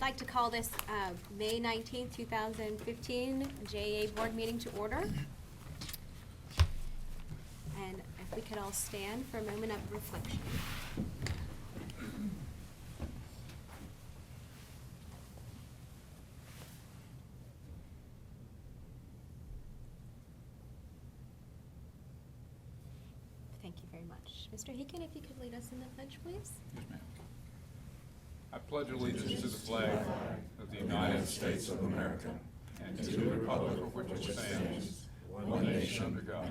like to call this May 19th, 2015 JEA Board Meeting to order. And if we could all stand for a moment of reflection. Thank you very much. Mr. Heakin, if you could lead us in the pledge, please. Yes, ma'am. I pledge allegiance to the flag of the United States of America and to the republic for which it stands, one nation under God,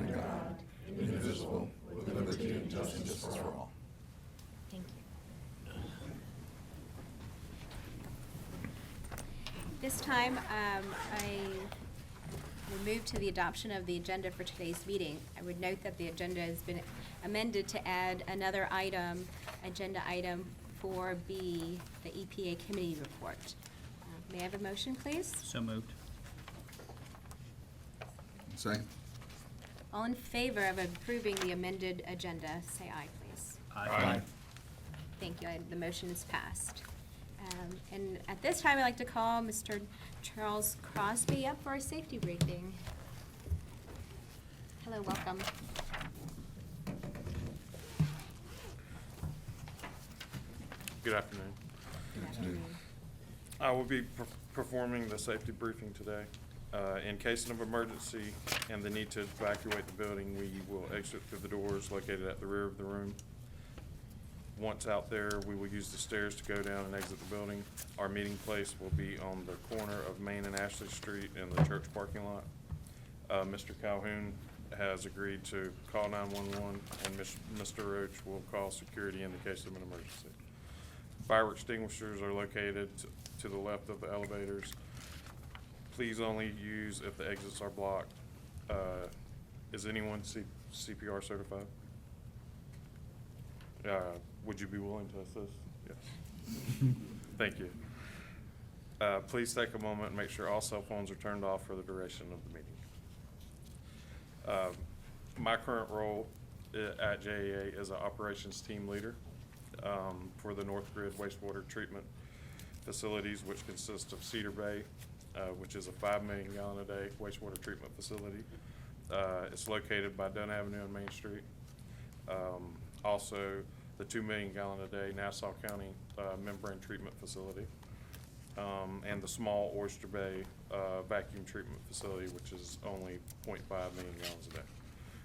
indivisible, with liberty and justice for all. Thank you. This time, I will move to the adoption of the agenda for today's meeting. I would note that the agenda has been amended to add another item, agenda item 4B, the EPA committee report. May I have a motion, please? So moved. Second. All in favor of approving the amended agenda, say aye, please. Aye. Thank you. The motion is passed. And at this time, I'd like to call Mr. Charles Crosby up for a safety briefing. Hello, welcome. Good afternoon. Good afternoon. I will be performing the safety briefing today. In case of emergency and the need to evacuate the building, we will exit through the doors located at the rear of the room. Once out there, we will use the stairs to go down and exit the building. Our meeting place will be on the corner of Main and Ashley Street in the church parking lot. Mr. Calhoun has agreed to call 911, and Mr. Roach will call security in the case of an emergency. Fire extinguishers are located to the left of the elevators. Please only use if the exits are blocked. Is anyone CPR certified? Would you be willing to assist? Yes. Thank you. Please take a moment and make sure all cell phones are turned off for the duration of the meeting. My current role at JEA is an operations team leader for the North Grid wastewater treatment facilities, which consist of Cedar Bay, which is a 5 million gallon a day wastewater treatment facility. It's located by Dunn Avenue and Main Street. Also, the 2 million gallon a day Nassau County membrane treatment facility, and the small Oyster Bay vacuum treatment facility, which is only 0.5 million gallons a day.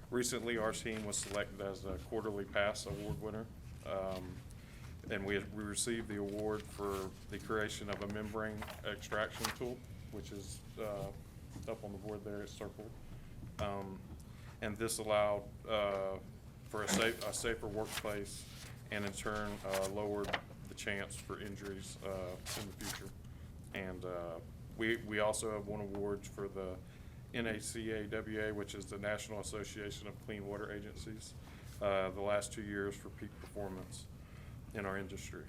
Recently, our team was selected as a quarterly pass award winner, and we received the award for the creation of a membrane extraction tool, which is up on the board there, it's circled. And this allowed for a safer workplace, and in turn lowered the chance for injuries in the future. And we also have won awards for the NACAWA, which is the National Association of Clean Water Agencies, the last 2 years for peak performance in our industry.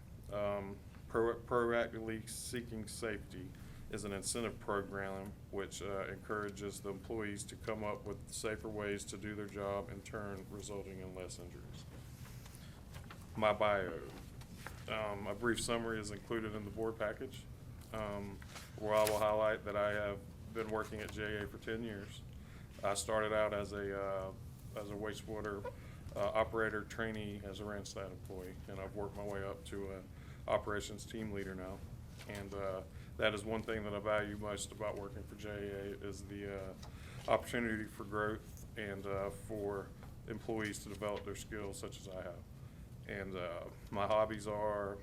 Proactively Seeking Safety is an incentive program which encourages the employees to come up with safer ways to do their job, in turn resulting in less injuries. My bio. A brief summary is included in the board package, where I will highlight that I have been working at JEA for 10 years. I started out as a wastewater operator trainee as a Randstad employee, and I've worked my way up to an operations team leader now. And that is one thing that I value most about working for JEA, is the opportunity for growth and for employees to develop their skills such as I have. And my hobbies are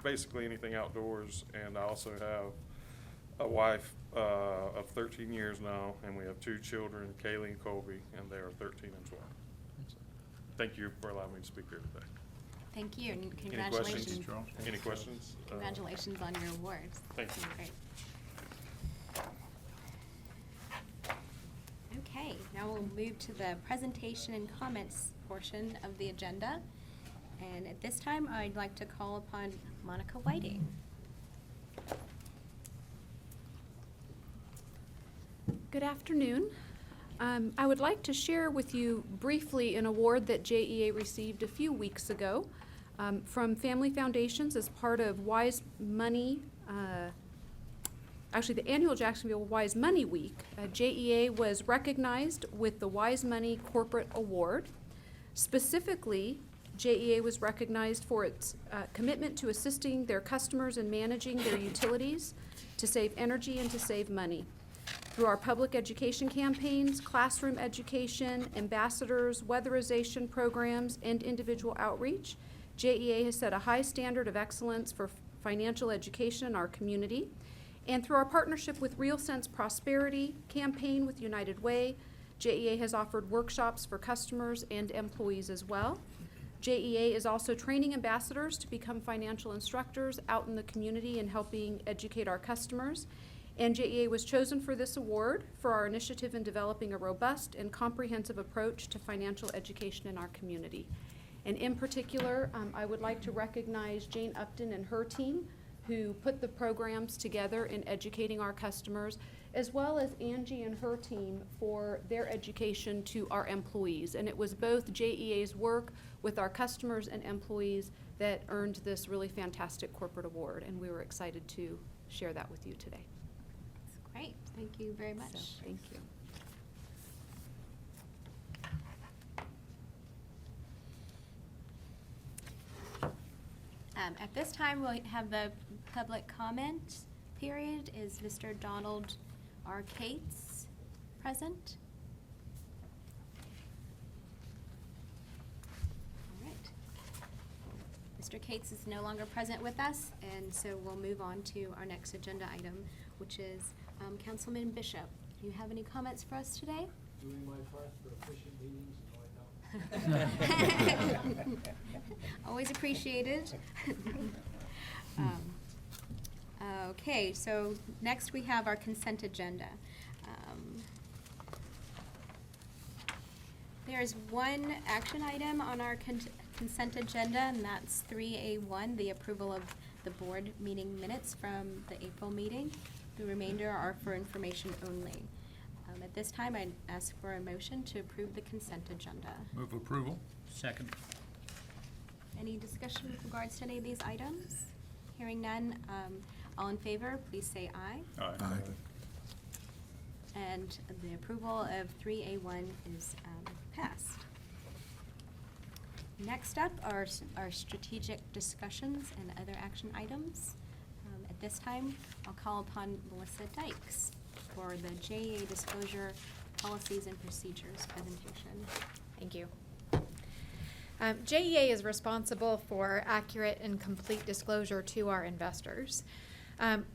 basically anything outdoors, and I also have a wife of 13 years now, and we have 2 children, Kaylee and Colby, and they are 13 and 12. Thank you for allowing me to speak here today. Thank you, and Any congratulations. questions? Any questions? Congratulations on your awards. Thank you. Great. Okay, now we'll move to the presentation and comments portion of the agenda. And at this time, I'd like to call upon Monica Whiting. Good afternoon. I would like to share with you briefly an award that JEA received a few weeks ago. from Family Foundations as part of Wise Money, actually the annual Jacksonville Wise Money Week. JEA was recognized with the Wise Money Corporate Award. Specifically, JEA was recognized for its commitment to assisting their customers in managing their utilities to save energy and to save money. Through our public education campaigns, classroom education, ambassadors, weatherization programs, and individual outreach, JEA has set a high standard of excellence for financial education in our community. And through our partnership with Real Sense Prosperity campaign with United Way, JEA has offered workshops for customers and employees as well. JEA is also training ambassadors to become financial instructors out in the community and helping educate our customers. And JEA was chosen for this award for our initiative in developing a robust and comprehensive approach to financial education in our community. And in particular, I would like to recognize Jane Upton and her team who put the programs together in educating our customers, as well as Angie and her team for their education to our employees. And it was both JEA's work with our customers and employees that earned this really fantastic corporate award, and we were excited to share that with you today. That's great. Thank you very much. So, thank you. At this time, we'll have the public comment period. Is Mr. Donald R. Cates present? All right. Mr. Cates is no longer present with us, and so we'll move on to our next agenda item, which is Councilman Bishop. Do you have any comments for us today? Doing my part for efficient meetings, no, I don't. Always appreciated. Okay, so next we have our consent agenda. There's one action item on our consent agenda, and that's 3A1, the approval of the board meeting minutes from the April meeting. The remainder are for information only. At this time, I'd ask for a motion to approve the consent agenda. Move approval. Second. Any discussion with regards to any of these items? Hearing none, all in favor, please say aye. Aye. And the approval of 3A1 is passed. Next up are our strategic discussions and other action items. At this time, I'll call upon Melissa Dykes for the JEA Disclosure Policies and Procedures presentation. Thank you. JEA is responsible for accurate and complete disclosure to our investors.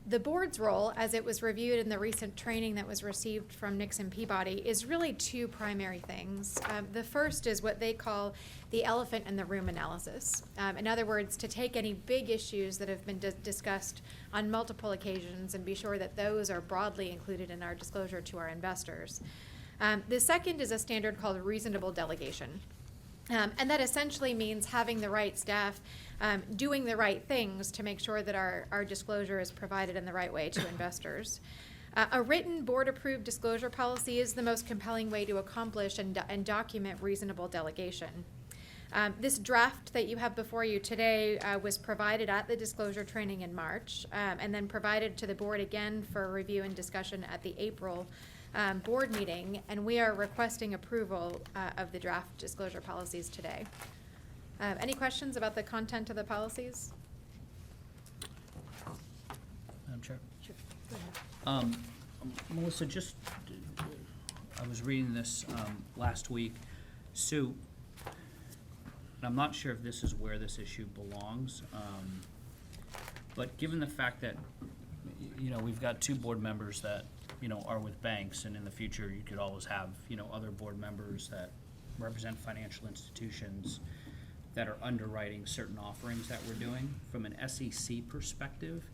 The board's role, as it was reviewed in the recent training that was received from Nixon Peabody, is really two primary things. The first is what they call the elephant in the room analysis. In other words, to take any big issues that have been discussed on multiple occasions and be sure that those are broadly included in our disclosure to our investors. The second is a standard called reasonable delegation. And that essentially means having the right staff doing the right things to make sure that our disclosure is provided in the right way to investors. A written board-approved disclosure policy is the most compelling way to accomplish and document reasonable delegation. This draft that you have before you today was provided at the disclosure training in March and then provided to the board again for review and discussion at the April board meeting, and we are requesting approval of the draft disclosure policies today. Any questions about the content of the policies? Madam Chair. Sure. Go ahead. Melissa, just, I was reading this last week, so I'm not sure if this is where this issue belongs, but given the fact that, you know, we've got two board members that, you know, are with banks, and in the future you could always have, you know, other board members that represent financial institutions that are underwriting certain offerings that we're doing. From an SEC perspective,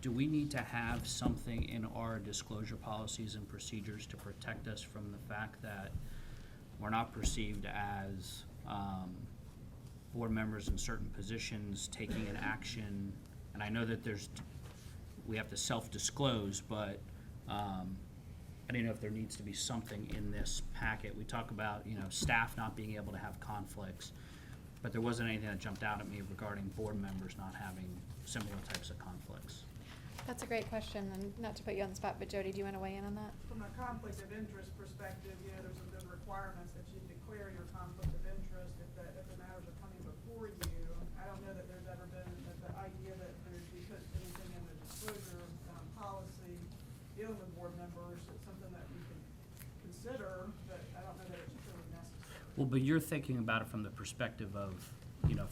do we need to have something in our disclosure policies and procedures to protect us from the fact that we're not perceived as board members in certain positions taking an action? And I know that we have to self-disclose, but I don't know if there needs to be something in this packet. We talk about, you know, staff not being able to have conflicts. but there wasn't anything that jumped out at me regarding board members not having similar types of conflicts. That's a great question, and not to put you on the spot, but Jody, do you want to weigh in on that? From a conflict of interest perspective, there's some good requirements that you declare your conflict of interest if the matters are coming before you. I don't know that there's ever been the idea that there's, you put anything in the disclosure, policy dealing with board members. It's something that we can consider, but I don't know that it's really necessary. Well, but you're thinking about it from the perspective of,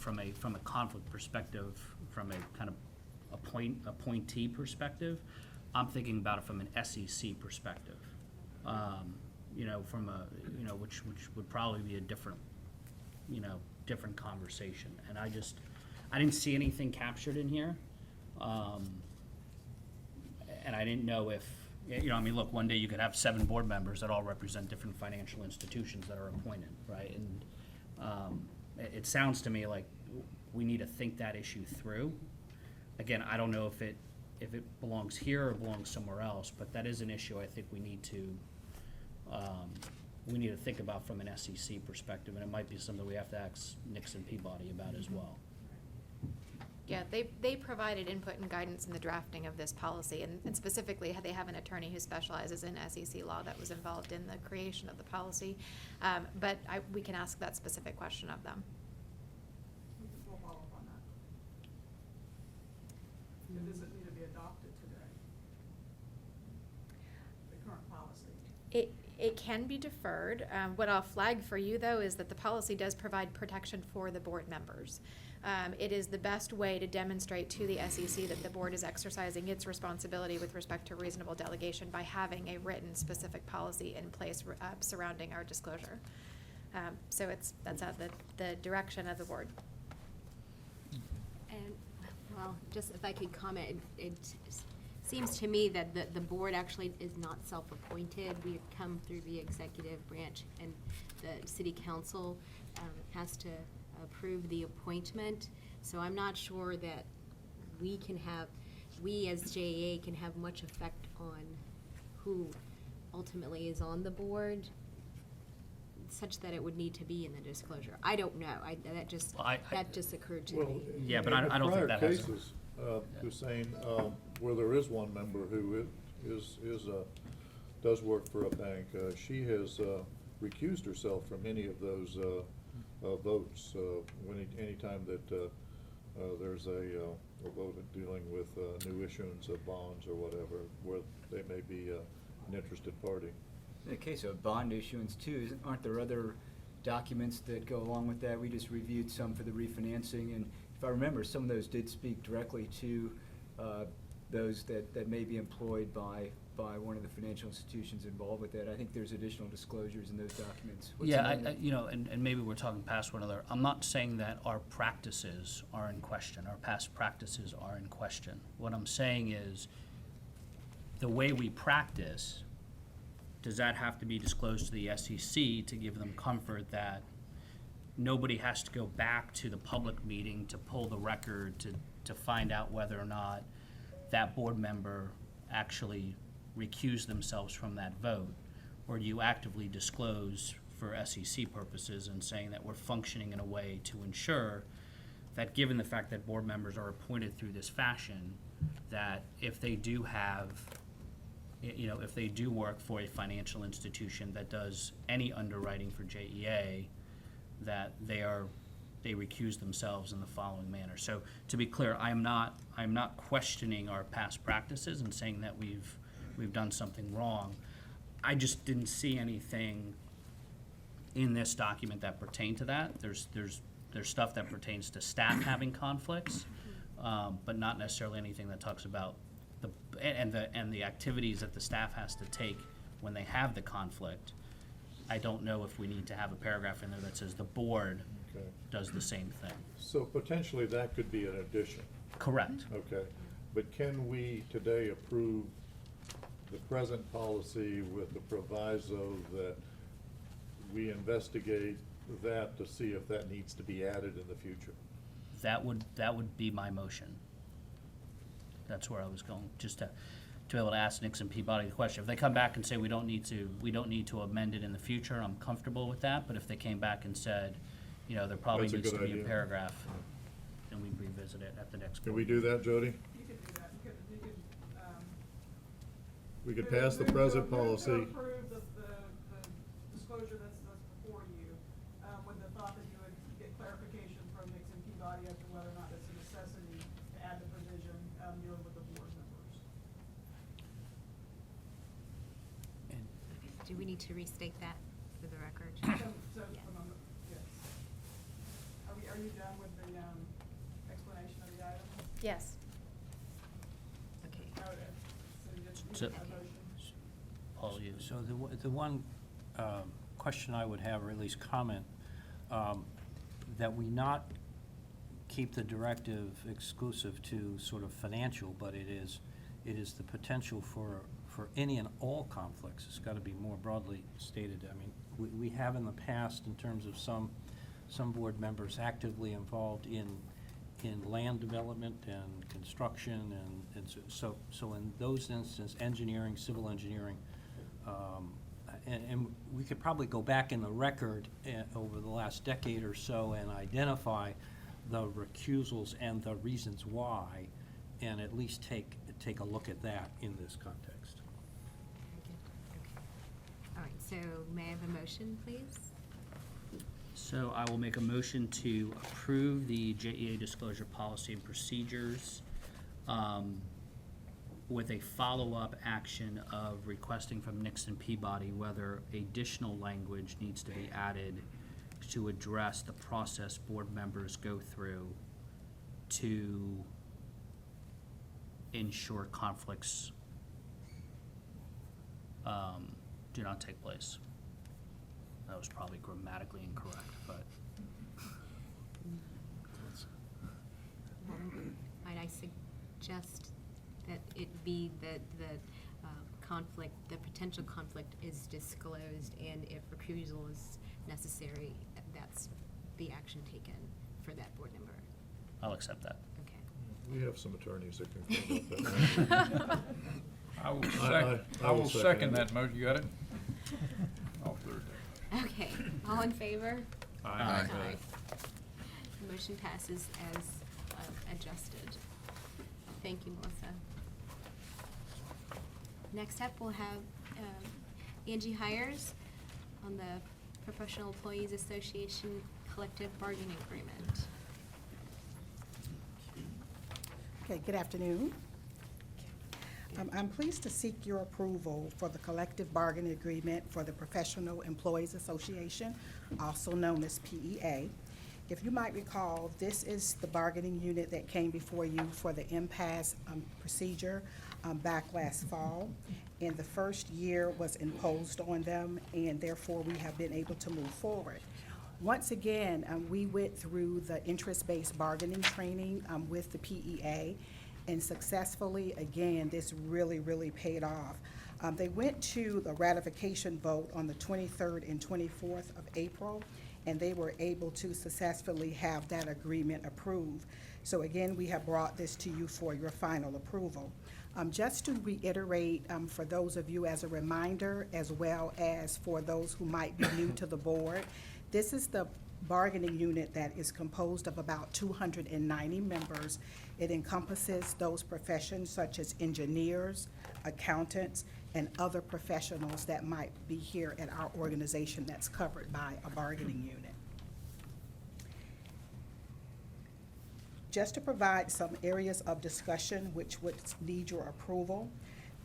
from a conflict perspective, from a kind of appointee perspective. I'm thinking about it from an SEC perspective. From a, which would probably be a different, different conversation. And I didn't see anything captured in here. And I didn't know if, look, one day you could have 7 board members that all represent different financial institutions that are appointed, right? And it sounds to me like we need to think that issue through. Again, I don't know if it belongs here or belongs somewhere else, but that is an issue I think we need to think about from an SEC perspective, and it might be something we have to ask Nixon Peabody about as well. Yeah, they provided input and guidance in the drafting of this policy, and specifically, they have an attorney who specializes in SEC law that was involved in the creation of the policy. But we can ask that specific question of them. We'll follow up on that. It doesn't need to be adopted today. The current policy. It can be deferred. What I'll flag for you, though, is that the policy does provide protection for the board members. It is the best way to demonstrate to the SEC that the board is exercising its responsibility with respect to reasonable delegation by having a written specific policy in place surrounding our disclosure. So that's at the direction of the board. And, well, just if I could comment, it seems to me that the board actually is not self-appointed. We come through the executive branch, and the city council has to approve the appointment. So I'm not sure that we as JEA can have much effect on who ultimately is on the board, such that it would need to be in the disclosure. I don't know. That just occurred to me. Yeah, but I don't think that has. In prior cases, Hussein, where there is one member who does work for a bank, she has recused herself from any of those votes. Anytime that there's a vote dealing with new issuance of bonds or whatever, where they may be an interested party. In the case of bond issuance too, aren't there other documents that go along with that? We just reviewed some for the refinancing, and if I remember, some of those did speak directly to those that may be employed by one of the financial institutions involved with that. I think there's additional disclosures in those documents. And maybe we're talking past one another. I'm not saying that our practices are in question, our past practices are in question. What I'm saying is, the way we practice, does that have to be disclosed to the SEC to give them comfort that nobody has to go back to the public meeting to pull the record to find out whether or not that board member actually recuse themselves from that vote? Or do you actively disclose for SEC purposes and saying that we're functioning in a way to ensure that, given the fact that board members are appointed through this fashion, that if they do have, if they do work for a financial institution that does any underwriting for JEA, that they recuse themselves in the following manner. So to be clear, I'm not questioning our past practices and saying that we've done something wrong. I just didn't see anything in this document that pertained to that. There's stuff that pertains to staff having conflicts, but not necessarily anything that talks about the activities that the staff has to take when they have the conflict. I don't know if we need to have a paragraph in there that says the board Okay. does the same thing. So potentially that could be an addition. Correct. Okay, but can we today approve the present policy with the proviso that we investigate that to see if that needs to be added in the future? That would be my motion. That's where I was going, just to be able to ask Nixon Peabody the question. If they come back and say we don't need to amend it in the future, I'm comfortable with that. But if they came back and said, you know, there probably That's a needs to good be a idea. paragraph, and we revisit it at the next Can board. we do that, Jody? You could do that, you could, We could pass the present policy. Move to approve the disclosure that's before you, with the thought that you would get clarification from Nixon Peabody as to whether or not it's a necessity to add the provision, dealing with the board members. And Do we need to restate that for the record? So, Yeah. yes. Are you done with the, explanation of the item? Yes. Okay. So you just So- need a motion? Paul, you, So the one question I would have, or at least comment, that we not keep the directive exclusive to sort of financial, but it is the potential for any and all conflicts. It's got to be more broadly stated. I mean, we have in the past, in terms of some board members actively involved in land development and construction, and so in those instances, engineering, civil engineering, and we could probably go back in the record over the last decade or so and identify the recusals and the reasons why, and at least take a look at that in this context. Very good. Okay. All right, so may I have a motion, please? so I will make a motion to approve the JEA disclosure policy and procedures, with a follow-up action of requesting from Nixon Peabody whether additional language needs to be added to address the process board members go through to ensure conflicts do not take place. That was probably grammatically incorrect, but Might I suggest that it be that the conflict, the potential conflict is disclosed, and if recusal is necessary, that's the action taken for that board member? I'll accept that. Okay. We have some attorneys that can clean up that. I will I I will will second second it. that motion. You got it? All third. Okay, all in favor? Aye. The motion passes as adjusted. Thank you, Melissa. Next up, we'll have Angie Hires on the Professional Employees Association Collective Bargaining Agreement. Okay, good afternoon. I'm pleased to seek your approval for the collective bargaining agreement for the Professional Employees Association, also known as PEA. If you might recall, this is the bargaining unit that came before you for the impasse procedure back last fall. And the first year was imposed on them, and therefore we have been able to move forward. Once again, we went through the interest-based bargaining training with the PEA, and successfully, again, this really paid off. They went to the ratification vote on the 23rd and 24th of April, and they were able to successfully have that agreement approved. So again, we have brought this to you for your final approval. Just to reiterate, for those of you as a reminder, as well as for those who might be new to the board, this is the bargaining unit that is composed of about 290 members. It encompasses those professions such as engineers, accountants, and other professionals that might be here at our organization that's covered by a bargaining unit. Just to provide some areas of discussion which would need your approval,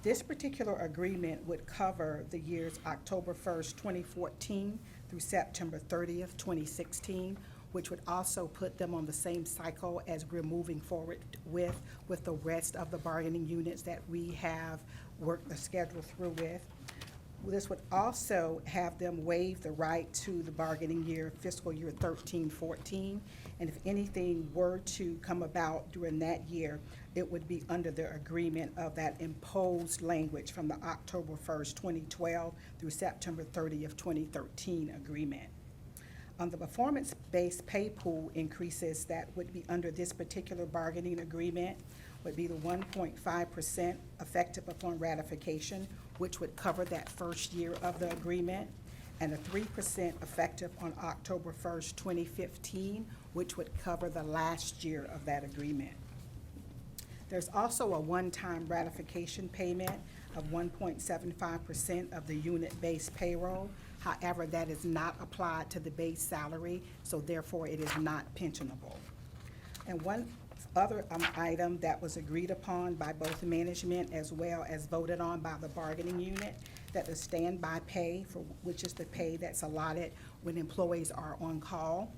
this particular agreement would cover the years October 1st, 2014 through September 30th, 2016, which would also put them on the same cycle as we're moving forward with the rest of the bargaining units that we have worked the schedule through with. This would also have them waive the right to the bargaining year, fiscal year 13-14. And if anything were to come about during that year, it would be under the agreement of that imposed language from the October 1st, 2012 through September 30th, 2013 agreement. On the performance-based pay pool increases that would be under this particular bargaining agreement would be the 1.5% effective upon ratification, which would cover that first year of the agreement. and a 3% effective on October 1st, 2015, which would cover the last year of that agreement. There's also a one-time ratification payment of 1.75% of the unit-based payroll. However, that is not applied to the base salary, so therefore it is not pensionable. And one other item that was agreed upon by both management as well as voted on by the bargaining unit, that the standby pay, for which is the pay that's allotted when employees are on call,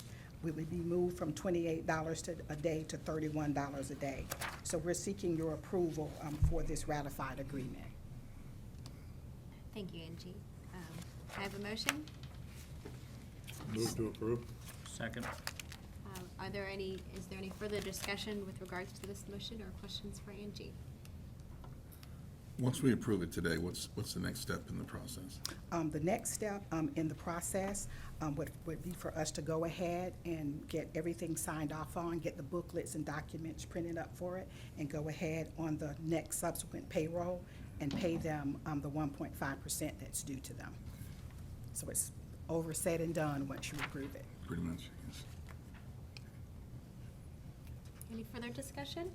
we would be moved from $28 a day to $31 a day. So we're seeking your approval for this ratified agreement. Thank you, Angie. I have a motion. Move to approve. Second. Is there any further discussion with regards to this motion or questions for Angie? Once we approve it today, what's the next step in the process? The next step in the process would be for us to go ahead and get everything signed off on, get the booklets and documents printed up for it, and go ahead on the next subsequent payroll and pay them the 1.5% that's due to them. So it's over, said, and done once you approve it. Pretty much, yes. Any further discussion?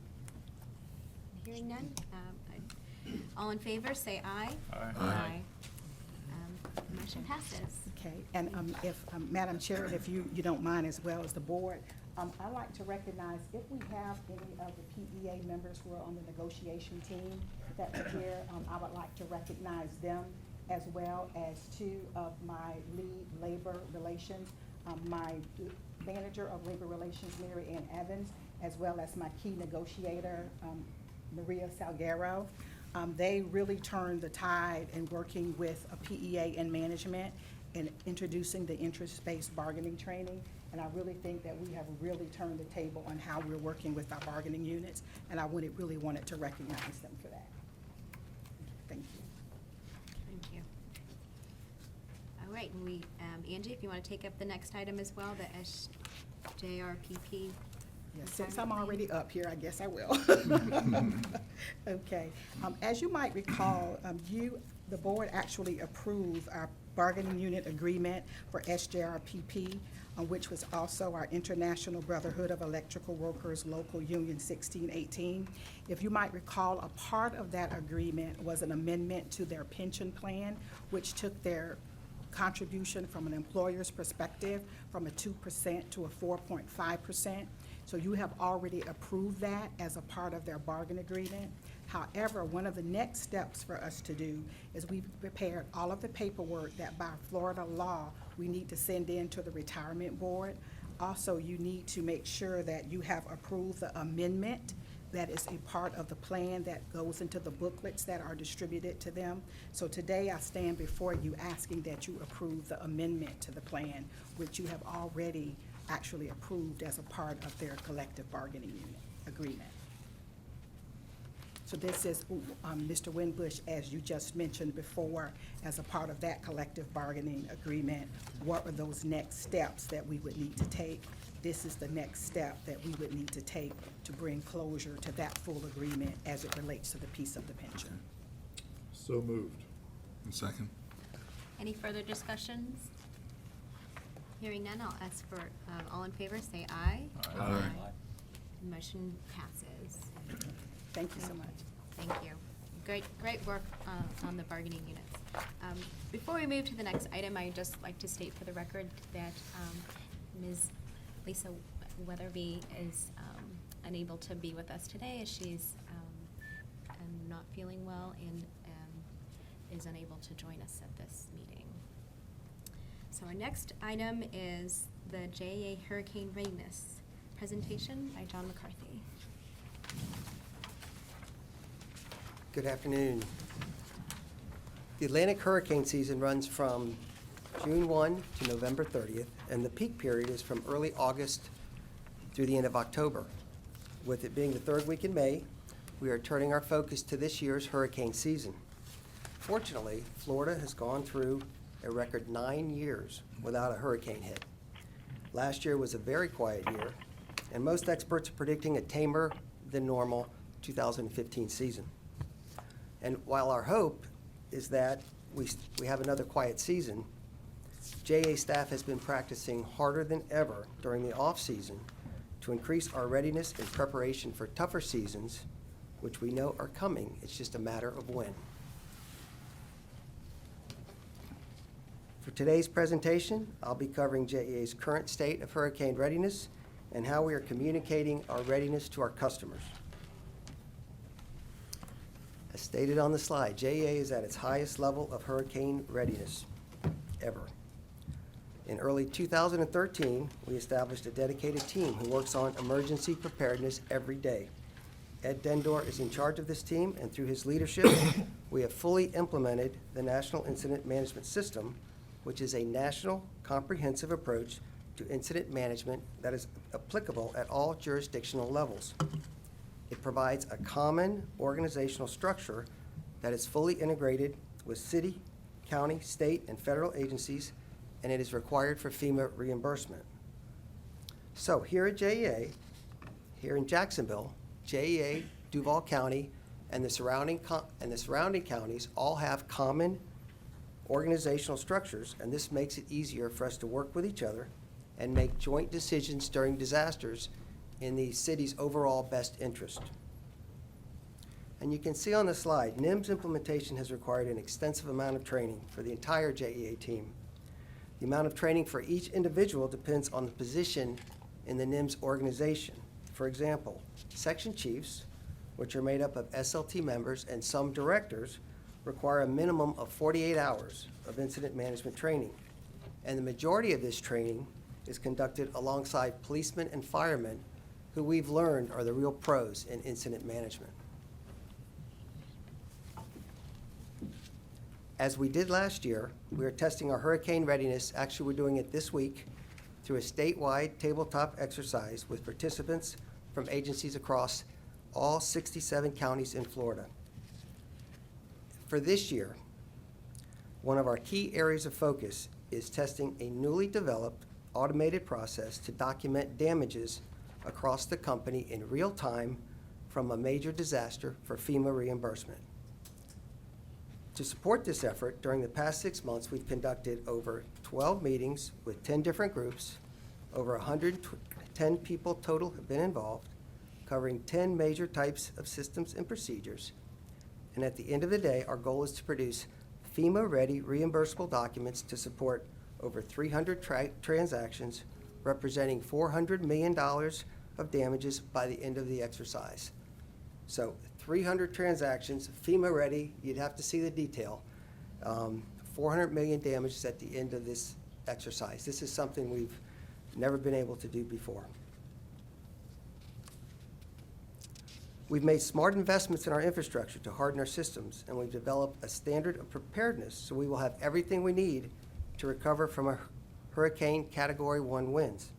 Hearing none. All in favor, say aye. Aye. Aye. Motion passes. Okay, and if, Madam Chair, if you don't mind as well as the board, I'd like to recognize if we have any of the PEA members who are on the negotiation team that are here, I would like to recognize them as well as two of my lead labor relations, my manager of labor relations, Mary Ann Evans, as well as my key negotiator, Maria Salguero. They really turned the tide in working with a PEA and management and introducing the interest-based bargaining training. And I really think that we have really turned the table on how we're working with our bargaining units, and I really wanted to recognize them for that. Thank you. Thank you. All right, and we, Angie, if you want to take up the next item as well, the SJRPP. Yes, since I'm already up here, I guess I will. Okay. As you might recall, the board actually approved our bargaining unit agreement for SJRPP, which was also our International Brotherhood of Electrical Workers Local Union 1618. If you might recall, a part of that agreement was an amendment to their pension plan, which took their contribution from an employer's perspective from a 2% to a 4.5%. So you have already approved that as a part of their bargain agreement. However, one of the next steps for us to do is we've prepared all of the paperwork that by Florida law we need to send in to the retirement board. Also, you need to make sure that you have approved the amendment that is a part of the plan that goes into the booklets that are distributed to them. So today I stand before you asking that you approve the amendment to the plan, which you have already actually approved as a part of their collective bargaining unit agreement. So this is, Mr. Winbush, as you just mentioned before, as a part of that collective bargaining agreement, what are those next steps that we would need to take? This is the next step that we would need to take to bring closure to that full agreement as it relates to the piece of the pension. So moved. And second? Any further discussions? Hearing none, I'll ask for, all in favor, say aye. Aye. Motion passes. Thank you so much. Thank you. Great work on the bargaining units. Before we move to the next item, I'd just like to state for the record that Ms. Lisa Weatherby is unable to be with us today as she's not feeling well and is unable to join us at this meeting. So our next item is the JEA Hurricane Readiness presentation by John McCarthy. Good afternoon. The Atlantic hurricane season runs from June 1 to November 30th, and the peak period is from early August through the end of October. With it being the third week in May, we are turning our focus to this year's hurricane season. Fortunately, Florida has gone through a record 9 years without a hurricane hit. Last year was a very quiet year, and most experts are predicting a tamer than normal 2015 season. And while our hope is that we have another quiet season, JEA staff has been practicing harder than ever during the off-season to increase our readiness in preparation for tougher seasons, which we know are coming. It's just a matter of when. For today's presentation, I'll be covering JEA's current state of hurricane readiness and how we are communicating our readiness to our customers. As stated on the slide, JEA is at its highest level of hurricane readiness ever. In early 2013, we established a dedicated team who works on emergency preparedness every day. Ed Dendor is in charge of this team, and through his leadership, we have fully implemented the National Incident Management System, which is a national comprehensive approach to incident management that is applicable at all jurisdictional levels. It provides a common organizational structure that is fully integrated with city, county, state, and federal agencies, and it is required for FEMA reimbursement. So here at JEA, here in Jacksonville, JEA, Duval County, and the surrounding counties all have common organizational structures, and this makes it easier for us to work with each other and make joint decisions during disasters in the city's overall best interest. And you can see on the slide, NIMS implementation has required an extensive amount of training for the entire JEA team. The amount of training for each individual depends on the position in the NIMS organization. For example, section chiefs, which are made up of SLT members and some directors, require a minimum of 48 hours of incident management training. And the majority of this training is conducted alongside policemen and firemen who we've learned are the real pros in incident management. As we did last year, we are testing our hurricane readiness. Actually, we're doing it this week through a statewide tabletop exercise with participants from agencies across all 67 counties in Florida. For this year, one of our key areas of focus is testing a newly developed automated process to document damages across the company in real time from a major disaster for FEMA reimbursement. To support this effort, during the past 6 months, we've conducted over 12 meetings with 10 different groups. Over 110 people total have been involved, covering 10 major types of systems and procedures. And at the end of the day, our goal is to produce FEMA-ready reimbursable documents to support over 300 transactions, representing $400 million of damages by the end of the exercise. So 300 transactions, FEMA-ready, you'd have to see the detail. 400 million damages at the end of this exercise. This is something we've never been able to do before. We've made smart investments in our infrastructure to harden our systems, and we've developed a standard of preparedness so we will have everything we need to recover from a hurricane Category 1 winds.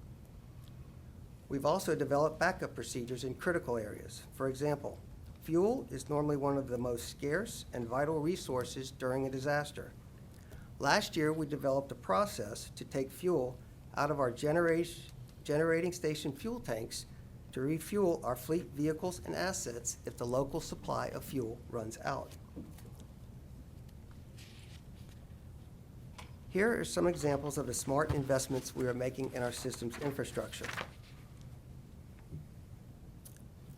We've also developed backup procedures in critical areas. For example, fuel is normally one of the most scarce and vital resources during a disaster. Last year, we developed a process to take fuel out of our generating station fuel tanks to refuel our fleet vehicles and assets if the local supply of fuel runs out. Here are some examples of the smart investments we are making in our systems infrastructure.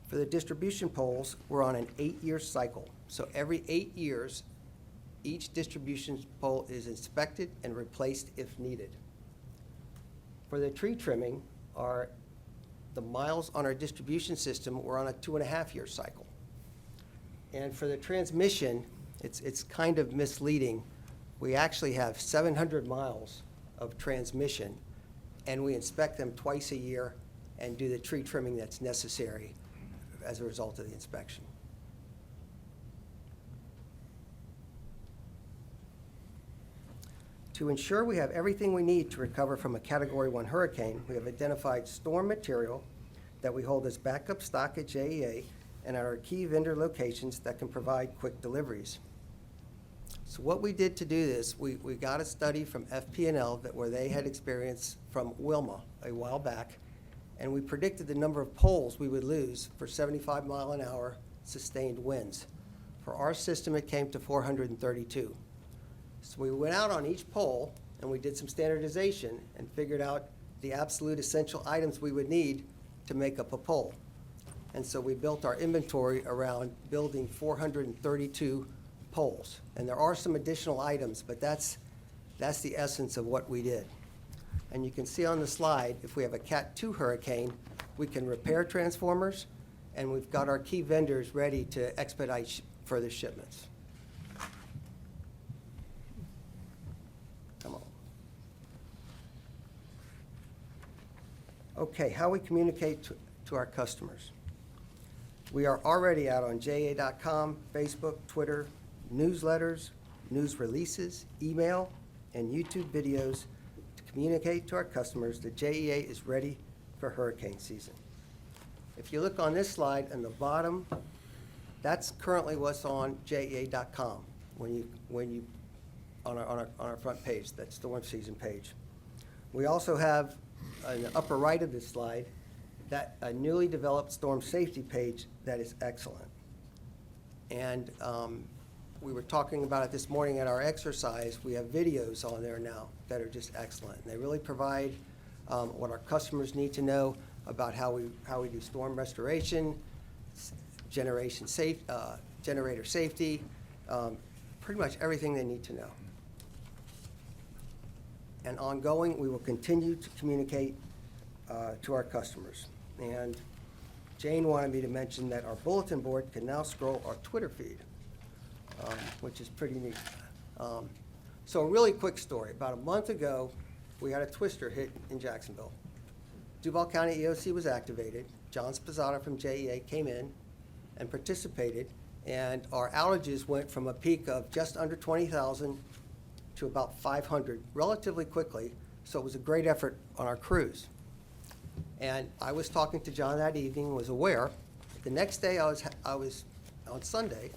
For the distribution poles, we're on an 8-year cycle. So every 8 years, each distribution pole is inspected and replaced if needed. For the tree trimming, the miles on our distribution system, we're on a 2.5-year cycle. And for the transmission, it's kind of misleading. We actually have 700 miles of transmission, and we inspect them twice a year and do the tree trimming that's necessary as a result of the inspection. To ensure we have everything we need to recover from a Category 1 hurricane, we have identified storm material that we hold as backup stock at JEA and at our key vendor locations that can provide quick deliveries. So what we did to do this, we got a study from FP&L where they had experience from Wilma a while back, and we predicted the number of poles we would lose for 75-mile-an-hour sustained winds. For our system, it came to 432. So we went out on each pole and we did some standardization and figured out the absolute essential items we would need to make up a pole. And so we built our inventory around building 432 poles. And there are some additional items, but that's the essence of what we did. And you can see on the slide, if we have a Cat 2 hurricane, we can repair transformers, and we've got our key vendors ready to expedite further shipments. Come on. Okay, how we communicate to our customers. We are already out on JEA.com, Facebook, Twitter, newsletters, news releases, email, and YouTube videos to communicate to our customers that JEA is ready for hurricane season. If you look on this slide in the bottom, that's currently what's on JEA.com on our front page, that storm season page. We also have in the upper right of this slide that a newly developed storm safety page that is excellent. And we were talking about it this morning at our exercise. We have videos on there now that are just excellent. And they really provide what our customers need to know about how we do storm restoration, generator safety, pretty much everything they need to know. And ongoing, we will continue to communicate to our customers. And Jane wanted me to mention that our bulletin board can now scroll our Twitter feed, which is pretty neat. So a really quick story. About a month ago, we had a twister hit in Jacksonville. Duval County EOC was activated. John Spazzato from JEA came in and participated, and our outages went from a peak of just under 20,000 to about 500 relatively quickly, so it was a great effort on our crews. And I was talking to John that evening, was aware. The next day, I was on Sunday,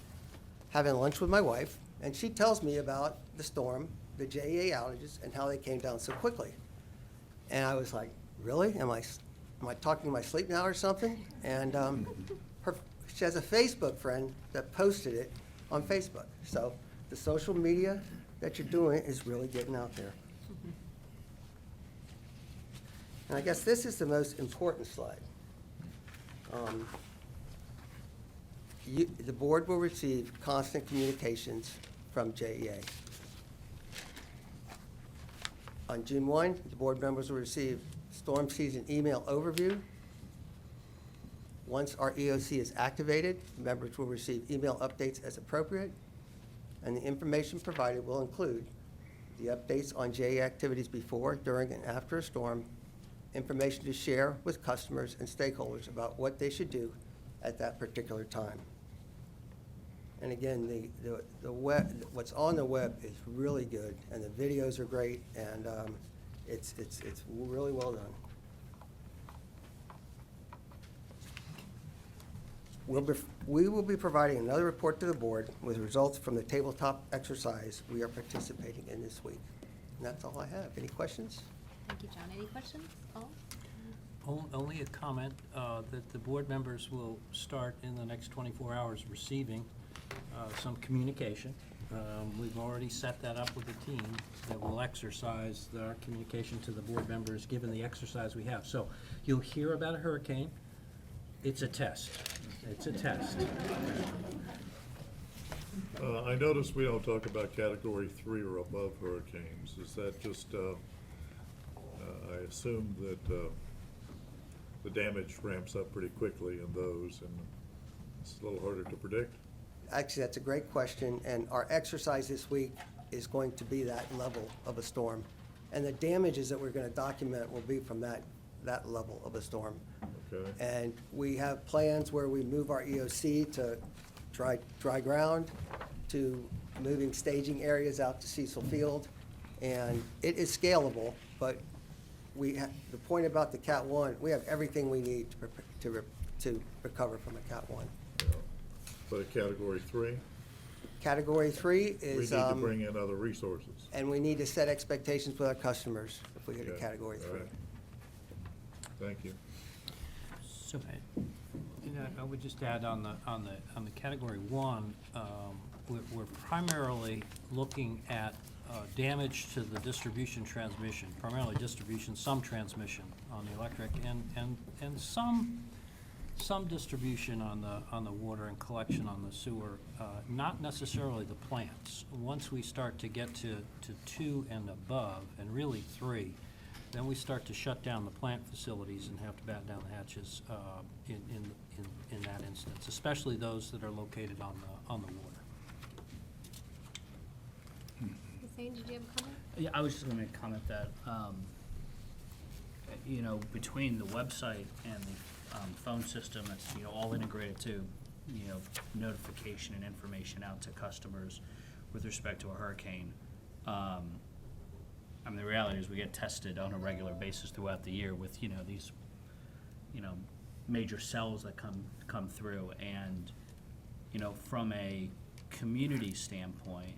having lunch with my wife, and she tells me about the storm, the JEA outages, and how they came down so quickly. And I was like, really? Am I talking in my sleep now or something? And she has a Facebook friend that posted it on Facebook. So the social media that you're doing is really getting out there. And I guess this is the most important slide. The board will receive constant communications from JEA. On June 1, the board members will receive storm season email overview. Once our EOC is activated, members will receive email updates as appropriate, and the information provided will include the updates on JEA activities before, during, and after a storm, information to share with customers and stakeholders about what they should do at that particular time. And again, the web, what's on the web is really good, and the videos are great, and it's really well done. We will be providing another report to the board with results from the tabletop exercise we are participating in this week. And that's all I have. Any questions? Thank you, John. Any questions? Paul? Only a comment that the board members will start in the next 24 hours receiving some communication. We've already set that up with the team that will exercise our communication to the board members given the exercise we have. So you'll hear about a hurricane. It's a test. It's a test. I noticed we don't talk about Category 3 or above hurricanes. Is that just, I assume that the damage ramps up pretty quickly in those, and it's a little harder to predict? Actually, that's a great question, and our exercise this week is going to be that level of a storm. And the damages that we're going to document will be from that level of a storm. Okay. And we have plans where we move our EOC to dry ground, to moving staging areas out to Cecil Field. And it is scalable, but the point about the Cat 1, we have everything we need to recover from a Cat 1. Yeah. But a Category 3? Category 3 We is. need to bring in other resources. And we need to set expectations with our customers if we get a Okay. Category All 3. right. Thank you. So, I would just add on the Category 1, we're primarily looking at damage to the distribution transmission, primarily distribution, some transmission on the electric, and some distribution on the water and collection on the sewer, not necessarily the plants. Once we start to get to 2 and above, and really 3, then we start to shut down the plant facilities and have to batten down the hatches in that instance, especially those that are located on the water. Hussein, did you have a comment? Yeah, I was just gonna make a comment that, you know, between the website and the phone system, it's, you know, all integrated to, you know, notification and information out to customers with respect to a hurricane. I mean, the reality is we get tested on a regular basis throughout the year with, you know, these, you know, major cells that come through. And, you know, from a community standpoint,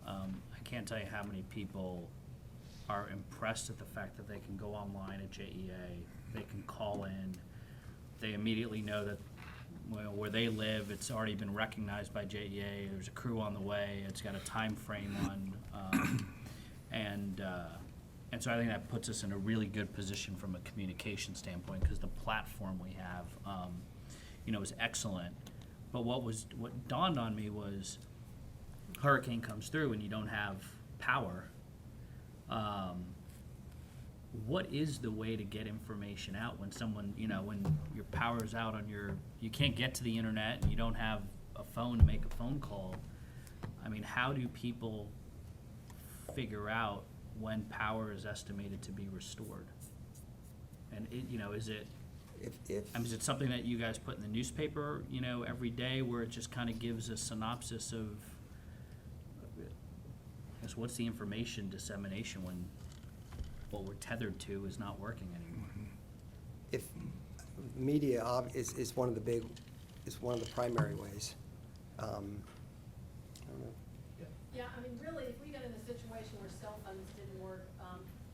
I can't tell you how many people are impressed at the fact that they can go online at JEA, they can call in, they immediately know that, well, where they live, it's already been recognized by JEA, there's a crew on the way, it's got a time frame on, and so I think that puts us in a really good position from a communication standpoint, because the platform we have, you know, is excellent. But what dawned on me was, hurricane comes through and you don't have power. What is the way to get information out when someone, you know, when your power's out on you can't get to the internet and you don't have a phone to make a phone call? I mean, how do people figure out when power is estimated to be restored? And you know, is it, I mean, is it something that you guys put in the newspaper, you know, every day, where it just kind of gives a synopsis of, I guess, what's the information dissemination when what we're tethered to is not working anymore? If media is one of the primary ways. I don't know. Yeah, I mean, really, if we got in a situation where cell phones didn't work,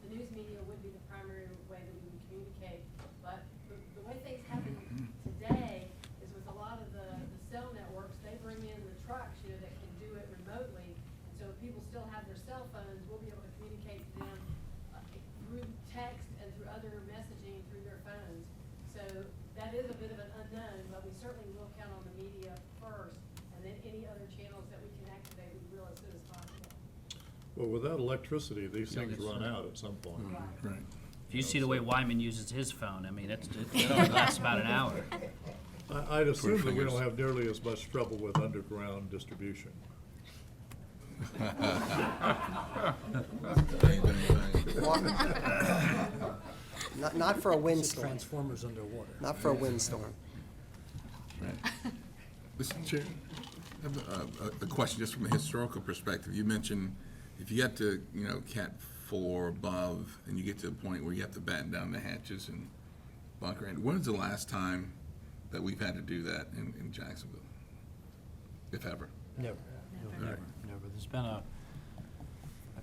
the news media would be the primary way that we would communicate. But the way things happen today is with a lot of the cell networks, they bring in the trucks, you know, that can do it remotely. And so if people still have their cell phones, we'll be able to communicate to them through text and through other messaging through their phones. So that is a bit of an unknown, but we certainly will count on the media first, and then any other channels that we can activate, we will as soon as possible. Well, without electricity, these things run out at some point. Right. If you see the way Wyman uses his phone, I mean, it only lasts about an hour. I'd assume that we fingers. don't have nearly as much trouble with underground distribution. Not for a windstorm. Transformers underwater. Not for a windstorm. Right. Mr. Chair, I have a question just from a historical perspective. You mentioned if you get to, you know, Cat 4 above, and you get to a point where you have to batten down the hatches and bunker in, when was the last time that we've had to do that in Jacksonville, if ever? Never. There's been a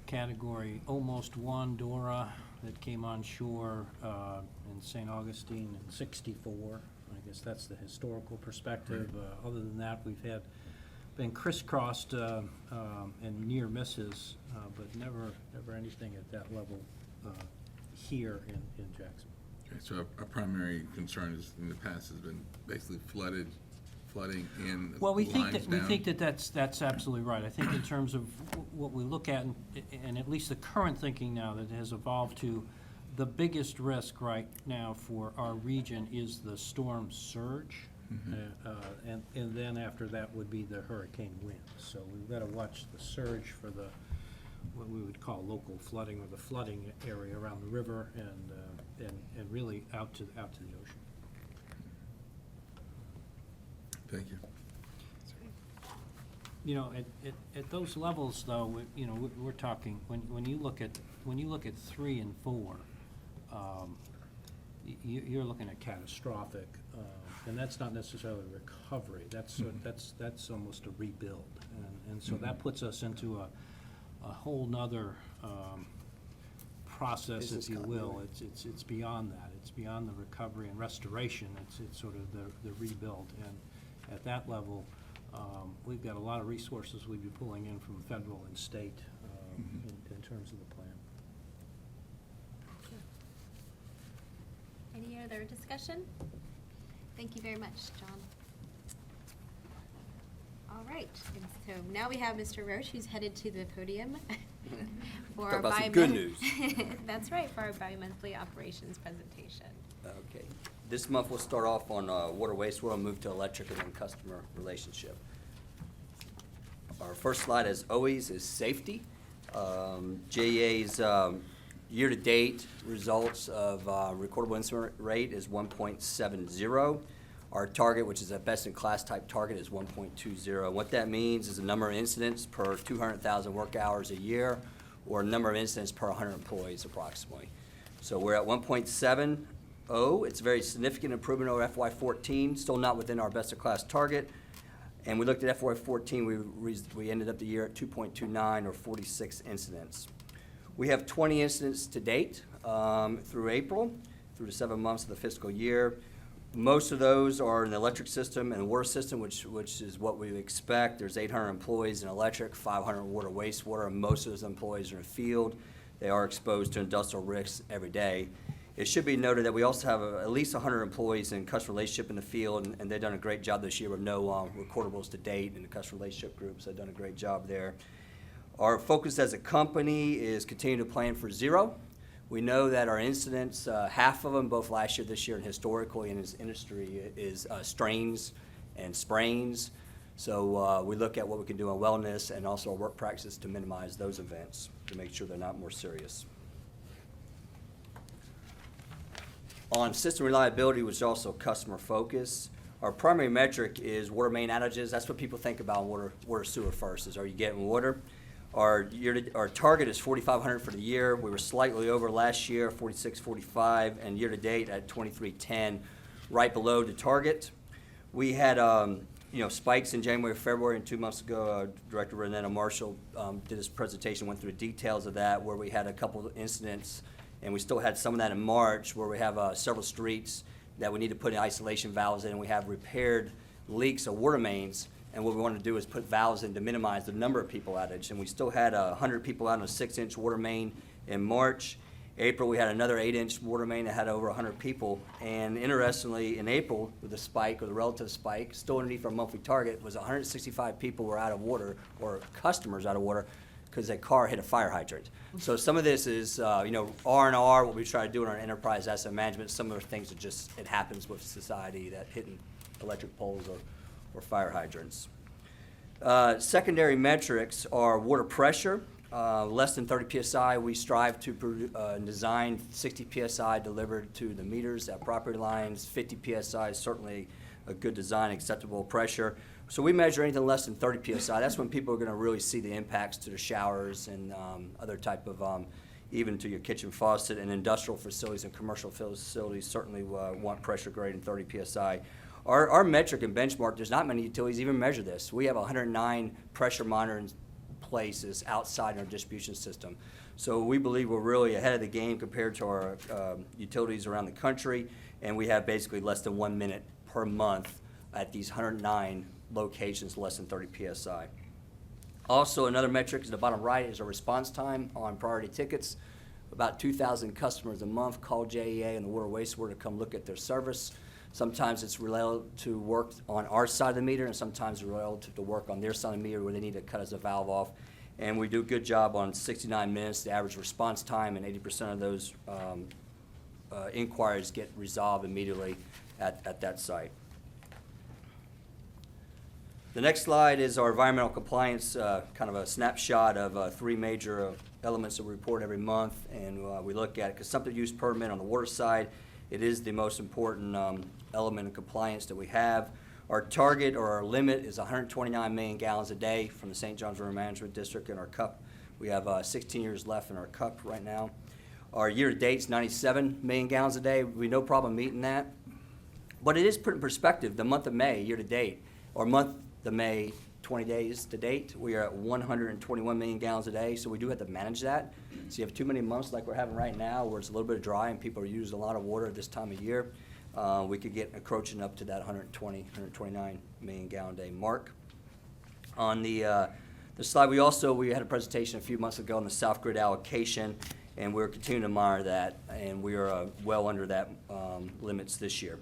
category almost 1 Dora that came on shore in St. Augustine in '64. I guess that's the historical perspective. Other than that, we've been crisscrossed and near misses, but never anything at that level here in Jacksonville. Okay, so our primary concern is, in the past, has been basically flooding in Well, we lines think down. that's absolutely right. I think in terms of what we look at, and at least the current thinking now that has evolved to, the biggest risk right now for our region is the storm surge. And then after that would be the hurricane winds. So we've got to watch the surge for what we would call local flooding, or the flooding area around the river, and really out to the ocean. Thank you. You know, at those levels, though, you know, we're talking, when you look at 3 and 4, you're looking at catastrophic, and that's not necessarily recovery. That's almost a rebuild, and so that puts us into a whole nother process, Business if you will. continuity. It's beyond that. It's beyond the recovery and restoration. It's sort of the rebuild, and at that level, we've got a lot of resources we'd be pulling in from federal and state terms of the plan. Any other discussion? Thank you very much, John. All right, and so now we have Mr. Roche, who's headed to the podium for Talk our about some good news. That's right, for our bi-monthly operations presentation. Okay. This month, we'll start off on water wastewater, move to electric, and then customer relationship. Our first slide, as always, is safety. JEA's year-to-date results of recordable incident rate is 1.70. Our target, which is a best-in-class type target, is 1.20. What that means is the number of incidents per 200,000 work hours a year, or number of incidents per 100 employees approximately. So we're at 1.70. It's a very significant improvement over FY14, still not within our best-in-class target. And we looked at FY14, we ended up the year at 2.29, or 46 incidents. We have 20 incidents to date through April, through the 7 months of the fiscal year. Most of those are in the electric system and water system, which is what we would expect. There's 800 employees in electric, 500 water wastewater, and most of those employees are in the field. They are exposed to industrial risks every day. It should be noted that we also have at least 100 employees in customer relationship in the field, and they've done a great job this year with no recordables to date in the customer relationship groups. They've done a great job there. Our focus as a company is continue to plan for zero. We know that our incidents, half of them, both last year, this year, and historically in this industry, is strains and sprains. So we look at what we can do on wellness and also our work practices to minimize those events, to make sure they're not more serious. On system reliability, which is also customer focus, our primary metric is water main outages. That's what people think about water sewer first, is are you getting water? Our target is 4,500 for the year. We were slightly over last year, 4,645, and year-to-date at 2,310, right below the target. We had spikes in January, February, and 2 months ago, Director Renetta Marshall did his presentation, went through the details of that, where we had a couple of incidents, and we still had some of that in March, where we have several streets that we need to put isolation valves in, and we have repaired leaks of water mains. And what we want to do is put valves in to minimize the number of people outage. And we still had 100 people out on a 6-inch water main in March. April, we had another 8-inch water main that had over 100 people. And interestingly, in April, with the spike, or the relative spike, still underneath our monthly target, was 165 people were out of water, or customers out of water, because a car hit a fire hydrant. So some of this is, R&R, what we try to do in our enterprise asset management. Some of the things are just, it happens with society, that hitting electric poles or fire hydrants. Secondary metrics are water pressure, less than 30 psi. We strive to design 60 psi delivered to the meters at property lines. 50 psi is certainly a good design, acceptable pressure. So we measure anything less than 30 psi. That's when people are going to really see the impacts to the showers and other type of, even to your kitchen faucet. And industrial facilities and commercial facilities certainly want pressure greater than 30 psi. Our metric and benchmark, there's not many utilities even measure this. We have 109 pressure monitoring places outside our distribution system. So we believe we're really ahead of the game compared to our utilities around the country, and we have basically less than 1 minute per month at these 109 locations, less than 30 psi. Also, another metric is the bottom right is our response time on priority tickets. About 2,000 customers a month call JEA and the water wastewater to come look at their service. Sometimes it's related to work on our side of the meter, and sometimes it's related to work on their side of the meter where they need to cut us a valve off. And we do a good job on 69 minutes, the average response time, and 80% of those inquiries get resolved immediately at that site. The next slide is our environmental compliance, kind of a snapshot of 3 major elements that we report every month, and we look at consumptive use permit on the water side. It is the most important element of compliance that we have. Our target, or our limit, is 129 million gallons a day from the St. Johns River Management District in our cup. We have 16 years left in our cup right now. Our year-to-date is 97 million gallons a day. We have no problem meeting that. But it is put in perspective, the month of May, year-to-date, or month of May, 20 days to date, we are at 121 million gallons a day, so we do have to manage that. So you have too many months like we're having right now where it's a little bit dry and people are using a lot of water at this time of year. We could get encroaching up to that 129 million gallon a day mark. On the This slide, we had a presentation a few months ago on the South Grid allocation, and we're continuing to monitor that, and we are well under that limits this year.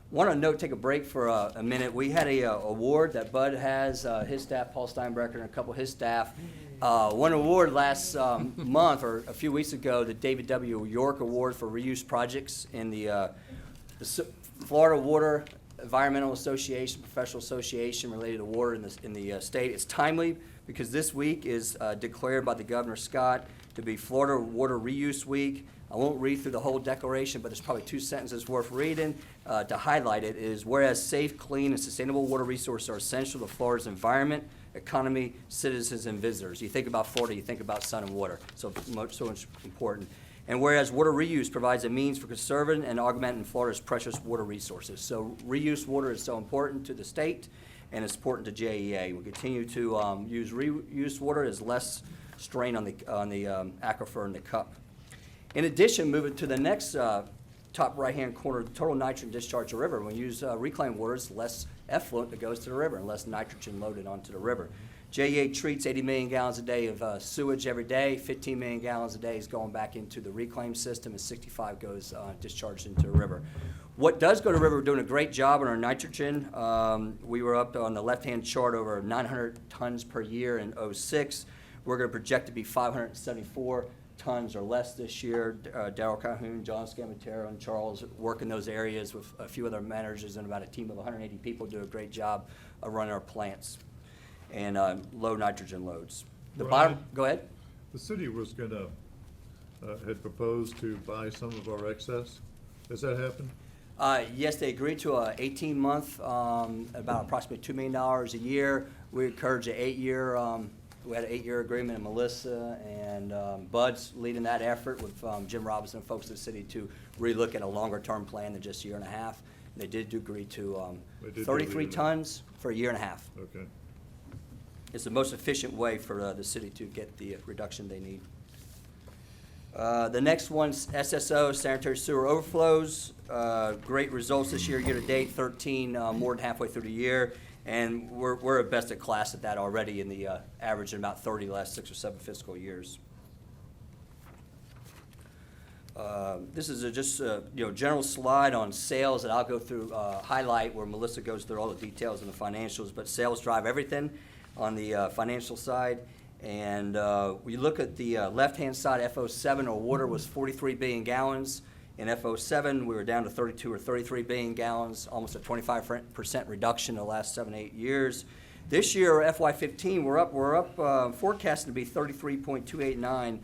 Want to note, take a break for a minute. We had a award that Bud has, his staff, Paul Steinbrecher, and a couple of his staff, won an award last month or a few weeks ago, the David W. York Award for Reuse Projects in the Florida Water Environmental Association, Professional Association related to water in the state. It's timely because this week is declared by the Governor Scott to be Florida Water Reuse Week. I won't read through the whole declaration, but there's probably 2 sentences worth reading to highlight it. Is whereas safe, clean, and sustainable water resources are essential to Florida's environment, economy, citizens, and visitors. You think about Florida, you think about sun and water, so much important. And whereas water reuse provides a means for conserving and augmenting Florida's precious water resources. So reuse water is so important to the state, and it's important to JEA. We'll continue to use reuse water as less strain on the aquifer in the cup. In addition, moving to the next top right-hand corner, total nitrogen discharge to the river. When we use reclaimed water, it's less effluent that goes to the river and less nitrogen loaded onto the river. JEA treats 80 million gallons a day of sewage every day. 15 million gallons a day is going back into the reclaim system, and 65 goes discharged into the river. What does go to the river, we're doing a great job on our nitrogen. We were up on the left-hand chart over 900 tons per year in '06. We're going to project to be 574 tons or less this year. Darryl Calhoun, John Scamatero, and Charles work in those areas with a few other managers and about a team of 180 people do a great job of running our plants and low nitrogen loads. The bottom, go ahead. The city was gonna, had proposed to buy some of our excess. Has that happened? Yes, they agreed to a 18-month, about approximately $2 million a year. We encourage an 8-year, we had an 8-year agreement, and Melissa and Bud's leading that effort with Jim Robinson and folks in the city to relook at a longer-term plan than just a year and a half. They did agree to 33 tons for a year and a half. Okay. It's the most efficient way for the city to get the reduction they need. The next one's SSO, sanitary sewer overflows. Great results this year to date, 13 more than halfway through the year. And we're at best at class at that already in the average in about 30 the last 6 or 7 fiscal years. This is just a general slide on sales that I'll go through, highlight where Melissa goes through all the details and the financials, but sales drive everything on the financial side. And we look at the left-hand side, FO7, our water was 43 billion gallons. In FO7, we were down to 32 or 33 billion gallons, almost a 25% reduction in the last 7-8 years. This year, FY15, we're up forecasted to be 33.289,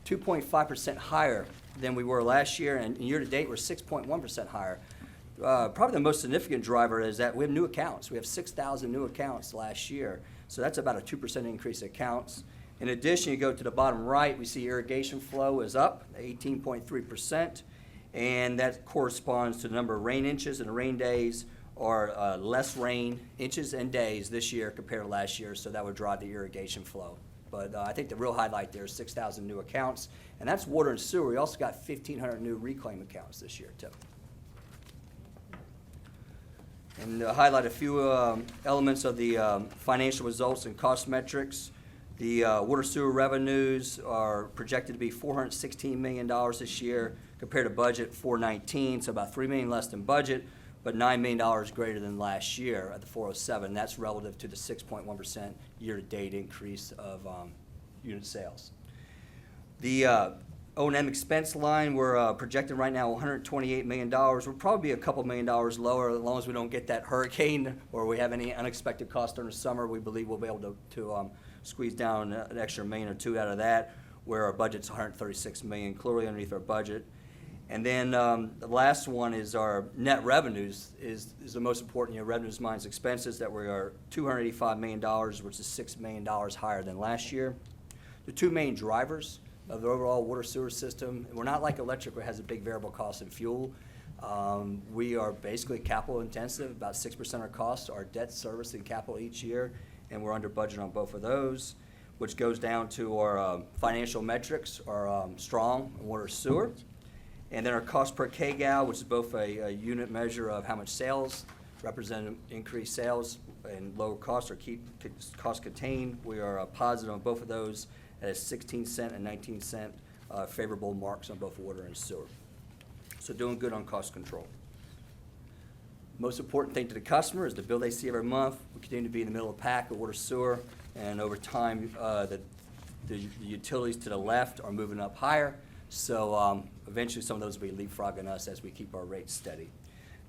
2.5% higher than we were last year, and year to date, we're 6.1% higher. Probably the most significant driver is that we have new accounts. We have 6,000 new accounts last year, so that's about a 2% increase in accounts. In addition, you go to the bottom right, we see irrigation flow is up 18.3%. And that corresponds to the number of rain inches and rain days, or less rain inches and days this year compared to last year, so that would drive the irrigation flow. But I think the real highlight there is 6,000 new accounts, and that's water and sewer. We also got 1,500 new reclaim accounts this year, too. And to highlight a few elements of the financial results and cost metrics. The water sewer revenues are projected to be $416 million this year, compared to budget $419, so about $3 million less than budget, but $9 million greater than last year at the 407. That's relative to the 6.1% year-to-date increase of unit sales. The O&M expense line, we're projecting right now $128 million. We'll probably be a couple $1 million lower as long as we don't get that hurricane or we have any unexpected costs during the summer. We believe we'll be able to squeeze down an extra $1 million or $2 million out of that, where our budget's $136 million, clearly underneath our budget. And then the last one is our net revenues is the most important. Revenues minus expenses, that we are $285 million, which is $6 million higher than last year. The two main drivers of the overall water sewer system, we're not like electric, where it has a big variable cost in fuel. We are basically capital intensive. About 6% of our costs are debt service and capital each year, and we're under budget on both of those, which goes down to our financial metrics are strong in water sewer. And then our cost per kgal, which is both a unit measure of how much sales represent increased sales, and lower costs or keep costs contained. We are positive on both of those at a 16-cent and 19-cent favorable marks on both water and sewer. So doing good on cost control. Most important thing to the customer is the bill they see every month. We continue to be in the middle of the pack with water sewer, and over time, the utilities to the left are moving up higher. So eventually, some of those will be leapfrogging us as we keep our rates steady.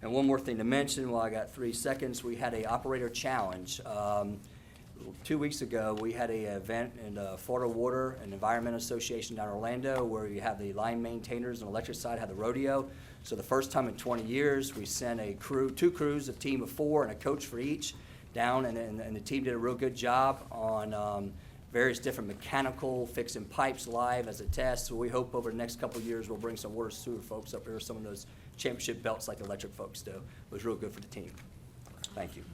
And one more thing to mention, while I got 3 seconds, we had a operator challenge. 2 weeks ago, we had an event in the Florida Water and Environment Association down in Orlando where you have the line maintainers and electric side have the rodeo. So the first time in 20 years, we sent a crew, 2 crews, a team of 4 and a coach for each down, and the team did a real good job on various different mechanical, fixing pipes live as a test. So we hope over the next couple of years we'll bring some water sewer folks up here, some of those championship belts like the electric folks do. It was real good for the team. Thank you.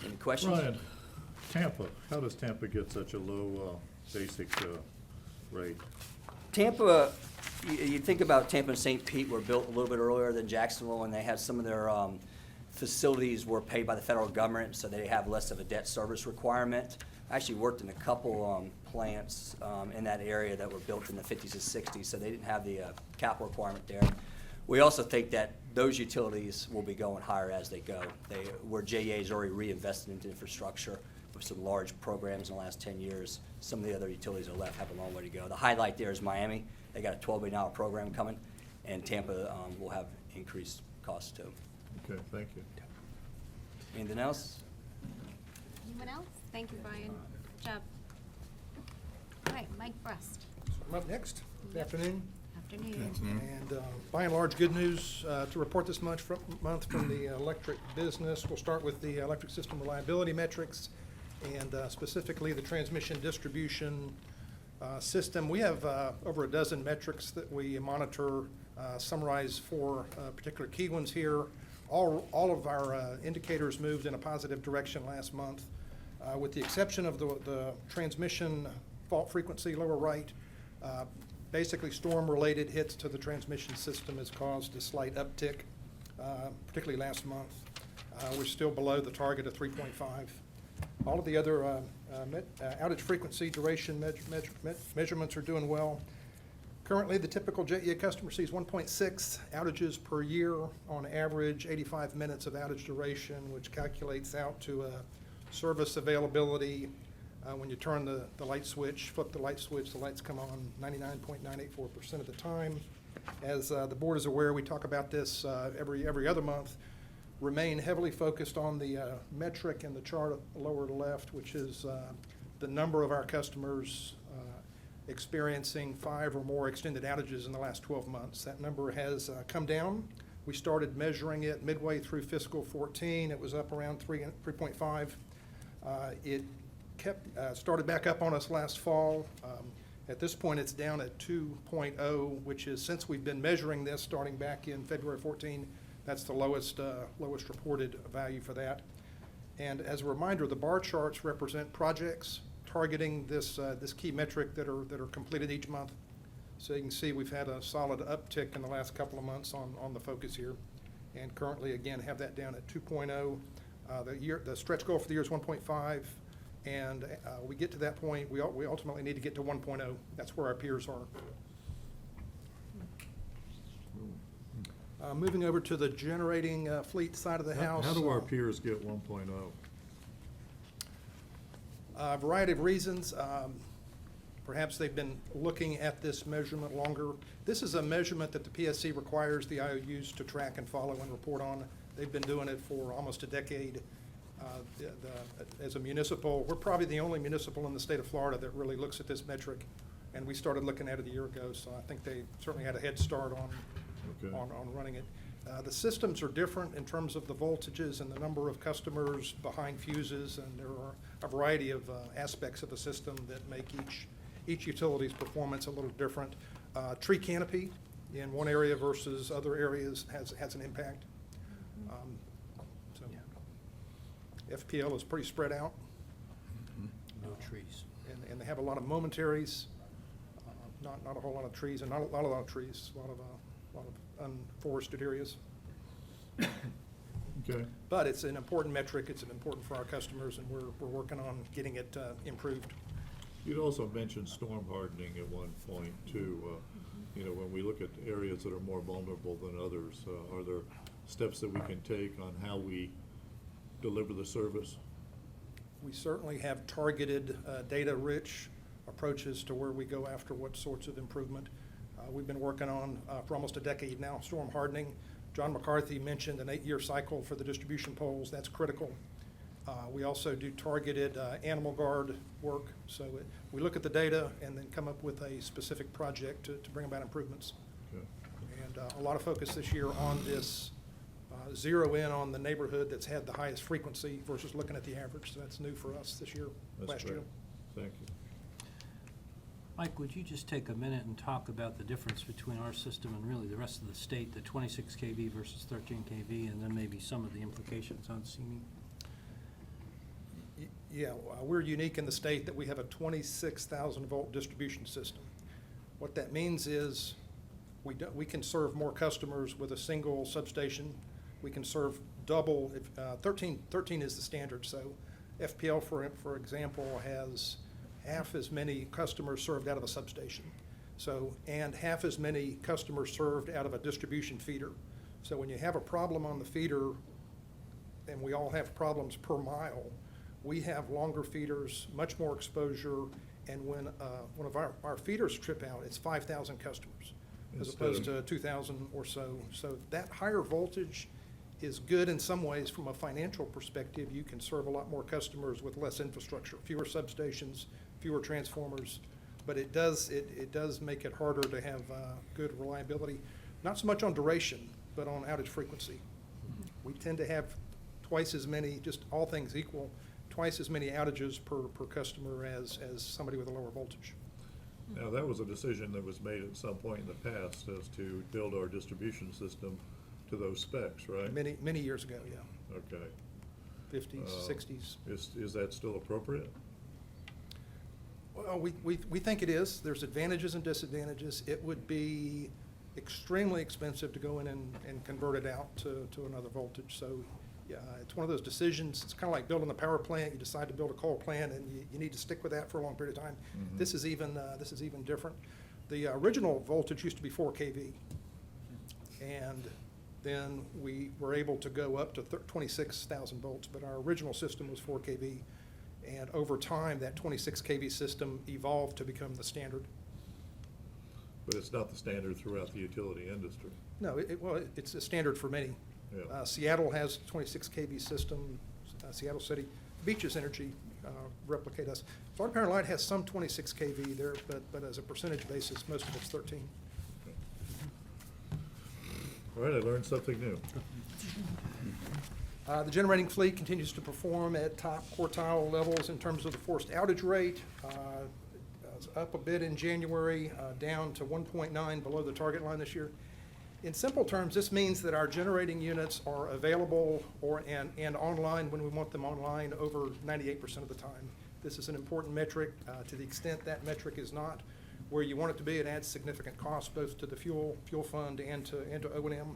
Any questions? Ryan, Tampa, how does Tampa get such a low basic rate? Tampa, you think about Tampa and St. Pete were built a little bit earlier than Jacksonville, and they have some of their facilities were paid by the federal government, so they have less of a debt service requirement. I actually worked in a couple plants in that area that were built in the 50s and 60s, so they didn't have the capital requirement there. We also think that those utilities will be going higher as they go. Where JEA has already reinvested into infrastructure with some large programs in the last 10 years. Some of the other utilities that are left have a long way to go. The highlight there is Miami. They got a $12 billion program coming, and Tampa will have increased costs too. Okay, thank you. Anything else? Anyone else? Thank you, Brian. Good job. All right, Mike Brust. I'm up next. Good Yep. afternoon. Afternoon. And by and large, good news to report this month from the electric business. We'll start with the electric system reliability metrics and specifically the transmission distribution system. We have over a dozen metrics that we monitor, summarize 4 particular key ones here. All of our indicators moved in a positive direction last month, with the exception of the transmission fault frequency, lower right. Basically, storm-related hits to the transmission system has caused a slight uptick, particularly last month. We're still below the target of 3.5. All of the other outage frequency, duration measurements are doing well. Currently, the typical JEA customer sees 1.6 outages per year, on average 85 minutes of outage duration, which calculates out to a service availability. When you turn the light switch, flip the light switch, the lights come on 99.984% of the time. As the board is aware, we talk about this every other month. Remain heavily focused on the metric in the chart lower left, which is the number of our customers experiencing 5 or more extended outages in the last 12 months. That number has come down. We started measuring it midway through fiscal 14. It was up around 3.5. It started back up on us last fall. At this point, it's down at 2.0, which is, since we've been measuring this starting back in February 14, that's the lowest reported value for that. And as a reminder, the bar charts represent projects targeting this key metric that are completed each month. So you can see we've had a solid uptick in the last couple of months on the focus here, and currently again have that down at 2.0. The stretch goal for the year is 1.5, and we get to that point, we ultimately need to get to 1.0. That's where our peers are. Moving over to the generating fleet side of the house. How do our peers get 1.0? A variety of reasons. Perhaps they've been looking at this measurement longer. This is a measurement that the PSC requires the IOUs to track and follow and report on. They've been doing it for almost a decade. As a municipal, we're probably the only municipal in the state of Florida that really looks at this metric, and we started looking at it a year ago, so I think they certainly had a head start on running it. The systems are different in terms of the voltages and the number of customers behind fuses, and there are a variety of aspects of the system that make each utility's performance a little different. Tree canopy in one area versus other areas has an impact. FPL is pretty spread out. No trees. And they have a lot of momentaries, not a whole lot of trees, and not a lot of trees, a lot of unforested areas. Okay. But it's an important metric, it's important for our customers, and we're working on getting it improved. You'd also mentioned storm hardening at one point too. You know, when we look at areas that are more vulnerable than others, are there steps that we can take on how we deliver the service? We certainly have targeted, data-rich approaches to where we go after what sorts of improvement. We've been working on, for almost a decade now, storm hardening. John McCarthy mentioned an 8-year cycle for the distribution poles. That's critical. We also do targeted animal guard work. So we look at the data and then come up with a specific project to bring about improvements. Okay. And a lot of focus this year on this, zero in on the neighborhood that's had the highest frequency versus looking at the average. So that's new for us this year, That's last year. great. Thank you. Mike, would you just take a minute and talk about the difference between our system and really the rest of the state, the 26 kV versus 13 kV, and then maybe some of the implications on CME? Yeah, we're unique in the state that we have a 26,000 volt distribution system. What that means is we can serve more customers with a single substation. We can serve double, if, 13 is the standard. So FPL, for example, has half as many customers served out of a substation. So, and half as many customers served out of a distribution feeder. So when you have a problem on the feeder, and we all have problems per mile, we have longer feeders, much more exposure, and when one of our feeders trip out, it's 5,000 customers as opposed to 2,000 or so. So that higher voltage is good in some ways from a financial perspective. You can serve a lot more customers with less infrastructure, fewer substations, fewer transformers, but it does make it harder to have good reliability, not so much on duration, but on outage frequency. We tend to have twice as many, just all things equal, twice as many outages per customer as somebody with a lower voltage. Now, that was a decision that was made at some point in the past as to build our distribution system to those specs, right? Many years ago, yeah. Okay. 50s, 60s. Is that still appropriate? Well, we think it is. There's advantages and disadvantages. It would be extremely expensive to go in and convert it out to another voltage. So, yeah, it's one of those decisions. It's kind of like building a power plant. You decide to build a coal plant, and you need to stick with that for a long period of time. Mm-hmm. This is even different. The original voltage used to be 4 kV, and then we were able to go up to 26,000 volts, but our original system was 4 kV. And over time, that 26 kV system evolved to become the standard. But it's not the standard throughout the utility industry. No, well, it's a standard for many. Yeah. Seattle has a 26 kV system, Seattle City. Beaches Energy replicate us. Florida Power and Light has some 26 kV there, but as a percentage basis, most of it's 13. All right, I learned something new. The generating fleet continues to perform at top quartile levels in terms of the forced outage rate. It's up a bit in January, down to 1.9 below the target line this year. In simple terms, this means that our generating units are available and online when we want them online over 98% of the time. This is an important metric. To the extent that metric is not where you want it to be, it adds significant costs both to the fuel fund and to O&M.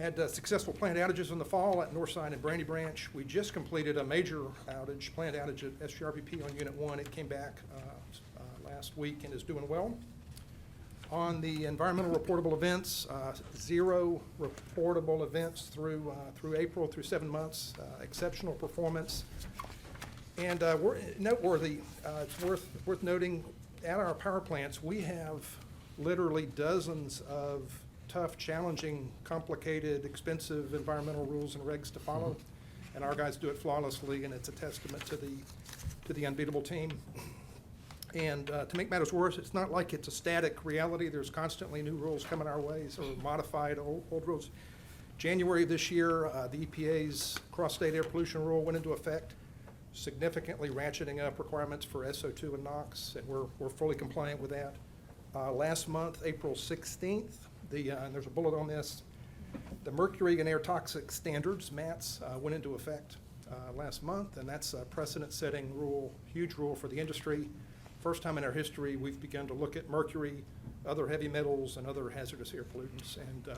Had successful plant outages in the fall at Northside and Brandy Branch. We just completed a major outage, plant outage at SGRPP on Unit 1. It came back last week and is doing well. On the environmental reportable events, 0 reportable events through April, through 7 months. Exceptional performance. And noteworthy, it's worth noting, at our power plants, we have literally dozens of tough, challenging, complicated, expensive environmental rules and regs to follow, and our guys do it flawlessly, and it's a testament to the unbeatable team. And to make matters worse, it's not like it's a static reality. There's constantly new rules coming our way, so modified old rules. January of this year, the EPA's cross-state air pollution rule went into effect, significantly ratcheting up requirements for SO2 and NOx, and we're fully compliant with that. Last month, April 16th, and there's a bullet on this, the mercury and air toxic standards, MATS, went into effect last month, and that's a precedent-setting rule, huge rule for the industry. First time in our history we've begun to look at mercury, other heavy metals, and other hazardous air pollutants, and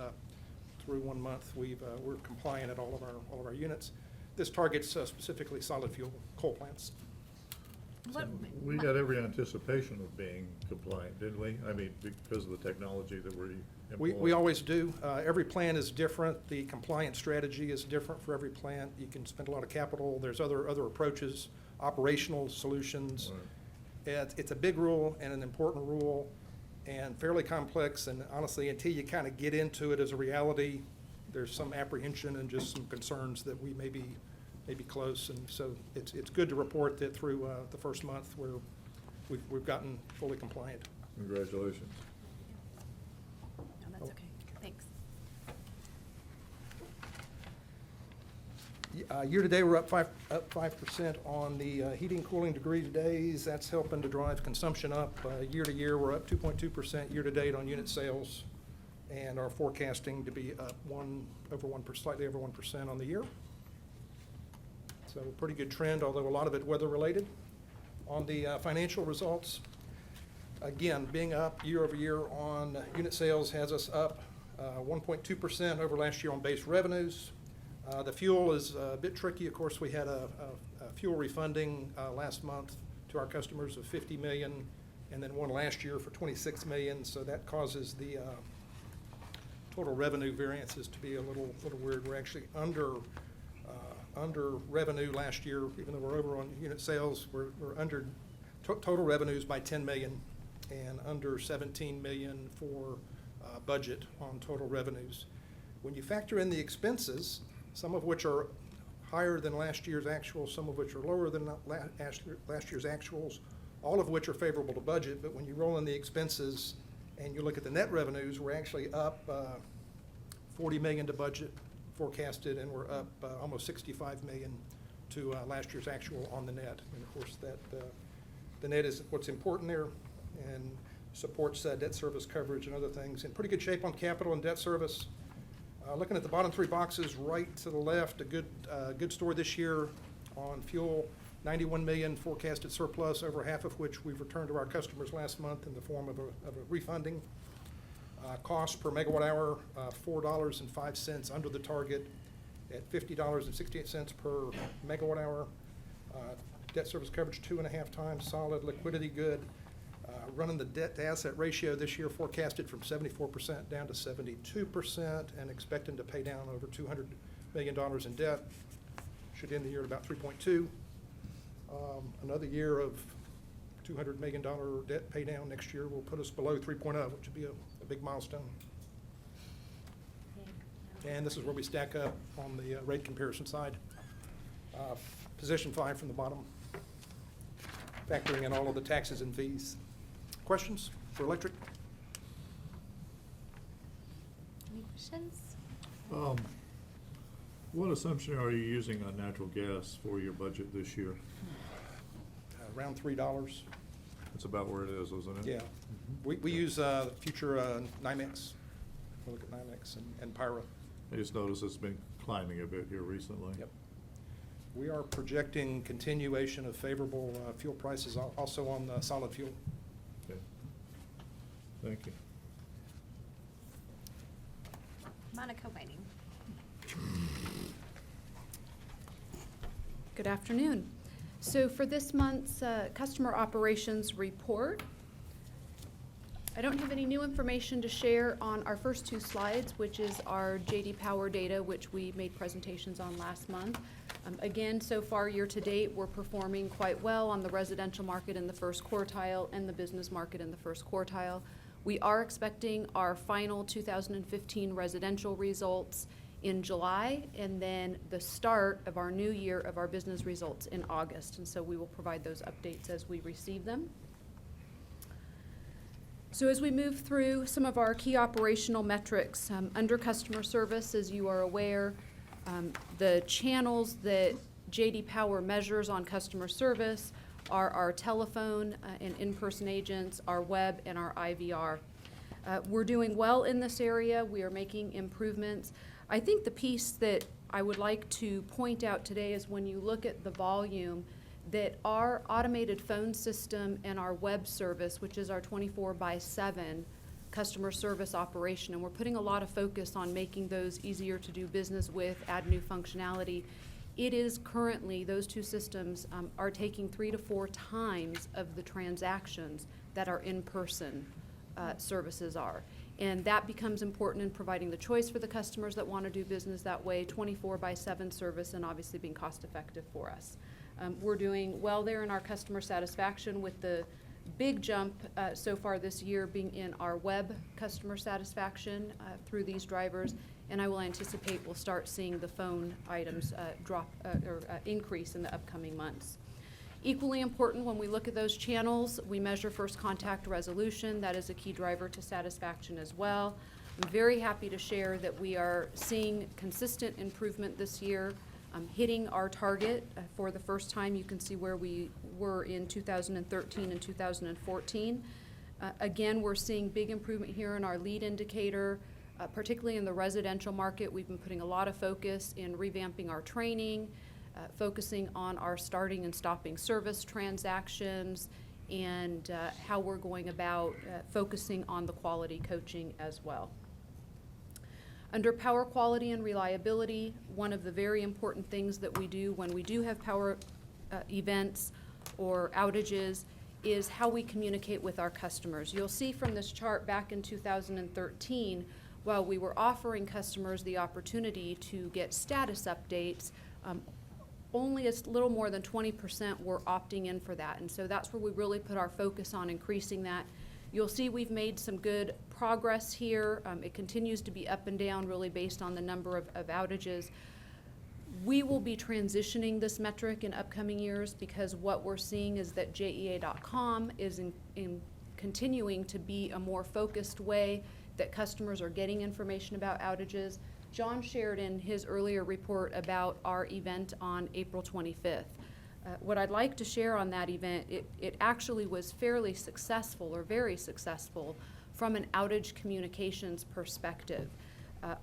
through 1 month, we're compliant at all of our units. This targets specifically solid fuel coal plants. What- We had every anticipation of being compliant, didn't we? I mean, because of the technology that we employ. We always do. Every plant is different. The compliance strategy is different for every plant. You can spend a lot of capital. There's other approaches, operational solutions. Right. It's a big rule and an important rule and fairly complex, and honestly, until you kind of get into it as a reality, there's some apprehension and just some concerns that we may be close. And so it's good to report that through the first month we've gotten fully compliant. Congratulations. No, that's okay. Thanks. Year-to-date, we're up 5% on the heating, cooling degree days. That's helping to drive consumption up. Year-to-year, we're up 2.2% year-to-date on unit sales, and are forecasting to be up slightly over 1% on the year. So a pretty good trend, although a lot of it weather-related. On the financial results, again, being up year-over-year on unit sales has us up 1.2% over last year on base revenues. The fuel is a bit tricky. Of course, we had a fuel refunding last month to our customers of $50 million, and then one last year for $26 million. So that causes the total revenue variances to be a little weird. We're actually under revenue last year, even though we're over on unit sales. We're under total revenues by $10 million and under $17 million for budget on total revenues. When you factor in the expenses, some of which are higher than last year's actuals, some of which are lower than last year's actuals, all of which are favorable to budget. But when you roll in the expenses and you look at the net revenues, we're actually up $40 million to budget forecasted, and we're up almost $65 million to last year's actual on the net. And of course, the net is what's important there and supports debt service coverage and other things. In pretty good shape on capital and debt service. Looking at the bottom three boxes, right to the left, a good story this year on fuel. $91 million forecasted surplus, over half of which we've returned to our customers last month in the form of a refunding. Cost per megawatt hour, $4.05 under the target at $50.68 per megawatt hour. Debt service coverage 2.5 times, solid. Liquidity good. Running the debt to asset ratio this year forecasted from 74% down to 72%, and expecting to pay down over $200 million in debt. Should end the year at about 3.2. Another year of $200 million debt pay down next year will put us below 3.0, which would be a big milestone. And this is where we stack up on the rate comparison side. Position 5 from the bottom, factoring in all of the taxes and fees. Questions for electric? Any questions? What assumption are you using on natural gas for your budget this year? Around $3. That's about where it is, isn't it? Yeah. We use future NYMEX. We look at NYMEX and PIRA. I just noticed it's been climbing a bit here recently. Yep. We are projecting continuation of favorable fuel prices also on solid fuel. Okay. Thank you. Monica Whiting. Good afternoon. So for this month's customer operations report, I don't have any new information to share on our first two slides, which is our JD Power data, which we made presentations on last month. Again, so far year-to-date, we're performing quite well on the residential market in the first quartile and the business market in the first quartile. We are expecting our final 2015 residential results in July, and then the start of our new year of our business results in August. And so we will provide those updates as we receive them. So as we move through some of our key operational metrics, under customer service, as you are aware, the channels that JD Power measures on customer service are our telephone and in-person agents, our web, and our IVR. We're doing well in this area. We are making improvements. I think the piece that I would like to point out today is when you look at the volume, that our automated phone system and our web service, which is our 24/7 customer service operation, and we're putting a lot of focus on making those easier to do business with, add new functionality. It is currently, those two systems are taking 3 to 4 times of the transactions that our in-person services are. And that becomes important in providing the choice for the customers that want to do business that way, 24/7 service, and obviously being cost-effective for us. We're doing well there in our customer satisfaction, with the big jump so far this year being in our web customer satisfaction through these drivers, and I will anticipate we'll start seeing the phone items increase in the upcoming months. Equally important, when we look at those channels, we measure first contact resolution. That is a key driver to satisfaction as well. I'm very happy to share that we are seeing consistent improvement this year, hitting our target for the first time. You can see where we were in 2013 and 2014. Again, we're seeing big improvement here in our lead indicator, particularly in the residential market. We've been putting a lot of focus in revamping our training, focusing on our starting and stopping service transactions, and how we're going about focusing on the quality coaching as well. Under power quality and reliability, one of the very important things that we do when we do have power events or outages is how we communicate with our customers. You'll see from this chart back in 2013, while we were offering customers the opportunity to get status updates, only a little more than 20% were opting in for that. And so that's where we really put our focus on increasing that. You'll see we've made some good progress here. It continues to be up and down really based on the number of outages. We will be transitioning this metric in upcoming years, because what we're seeing is that JEA.com is in continuing to be a more focused way that customers are getting information about outages. John shared in his earlier report about our event on April 25th. What I'd like to share on that event, it actually was fairly successful, or very successful, from an outage communications perspective.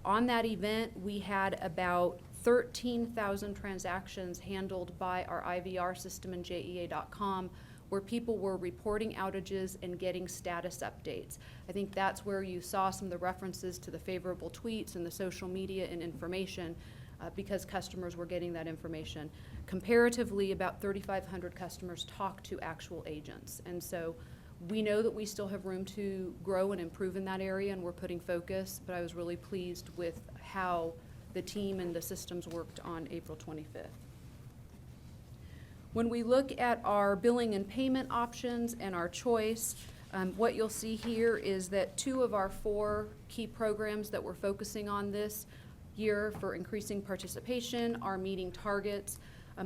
On that event, we had about 13,000 transactions handled by our IVR system in JEA.com, where people were reporting outages and getting status updates. I think that's where you saw some of the references to the favorable tweets and the social media and information, because customers were getting that information. Comparatively, about 3,500 customers talked to actual agents. And so we know that we still have room to grow and improve in that area, and we're putting focus, but I was really pleased with how the team and the systems worked on April 25th. When we look at our billing and payment options and our choice, what you'll see here is that 2 of our 4 key programs that we're focusing on this year for increasing participation are meeting targets.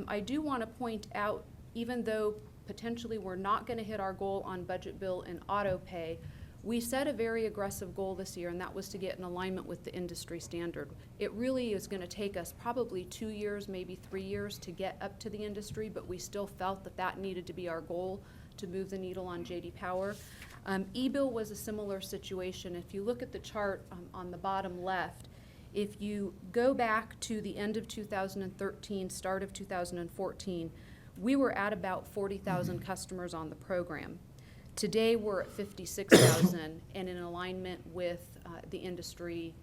I do want to point out, even though potentially we're not going to hit our goal on budget bill and auto pay, we set a very aggressive goal this year, and that was to get in alignment with the industry standard. It really is going to take us probably 2 years, maybe 3 years to get up to the industry, but we still felt that that needed to be our goal to move the needle on J.D. Power. E-bill was a similar situation. If you look at the chart on the bottom left, if you go back to the end of 2013, start of 2014, we were at about 40,000 customers on the program. Today, we're at 56,000 and in alignment with the industry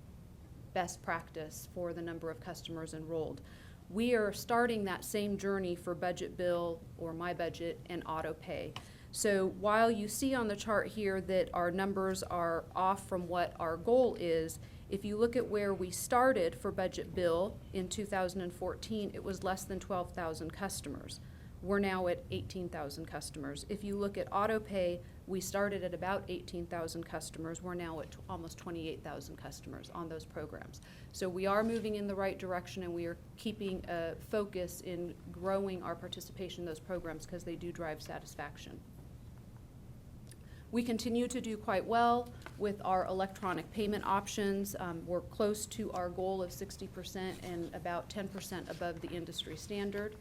best practice for the number of customers enrolled. We are starting that same journey for budget bill, or my budget, and auto pay. So while you see on the chart here that our numbers are off from what our goal is, if you look at where we started for budget bill in 2014, it was less than 12,000 customers. We're now at 18,000 customers. If you look at auto pay, we started at about 18,000 customers. We're now at almost 28,000 customers on those programs. So we are moving in the right direction, and we are keeping a focus in growing our participation in those programs, because they do drive satisfaction. We continue to do quite well with our electronic payment options. We're close to our goal of 60% and about 10% above the industry standard.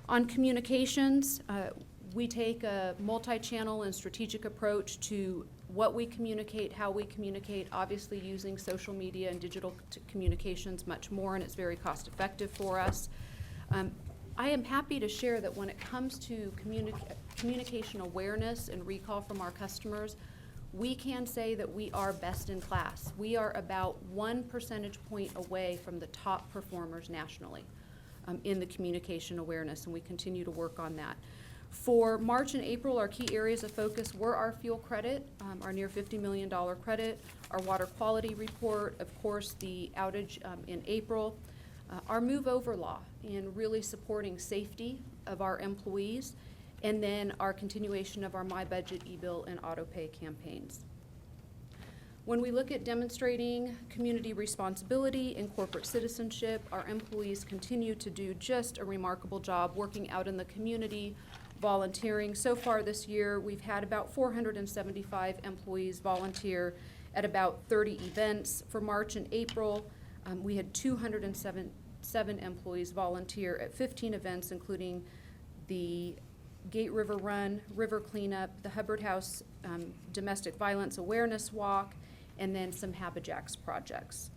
On communications, we take a multi-channel and strategic approach to what we communicate, how we communicate, obviously using social media and digital communications much more, and it's very cost effective for us. I am happy to share that when it comes to communication awareness and recall from our customers, we can say that we are best in class. We are about 1 percentage point away from the top performers nationally in the communication awareness, and we continue to work on that. For March and April, our key areas of focus were our fuel credit, our near $50 million credit, our water quality report, of course, the outage in April, our move over law in really supporting safety of our employees, and then our continuation of our My Budget e-bill and auto pay campaigns. When we look at demonstrating community responsibility and corporate citizenship, our employees continue to do just a remarkable job working out in the community, volunteering. So far this year, we've had about 475 employees volunteer at about 30 events. For March and April, we had 207 employees volunteer at 15 events, including the Gate River Run, River Cleanup, the Hubbard House Domestic Violence Awareness Walk, and then some Habajacks projects.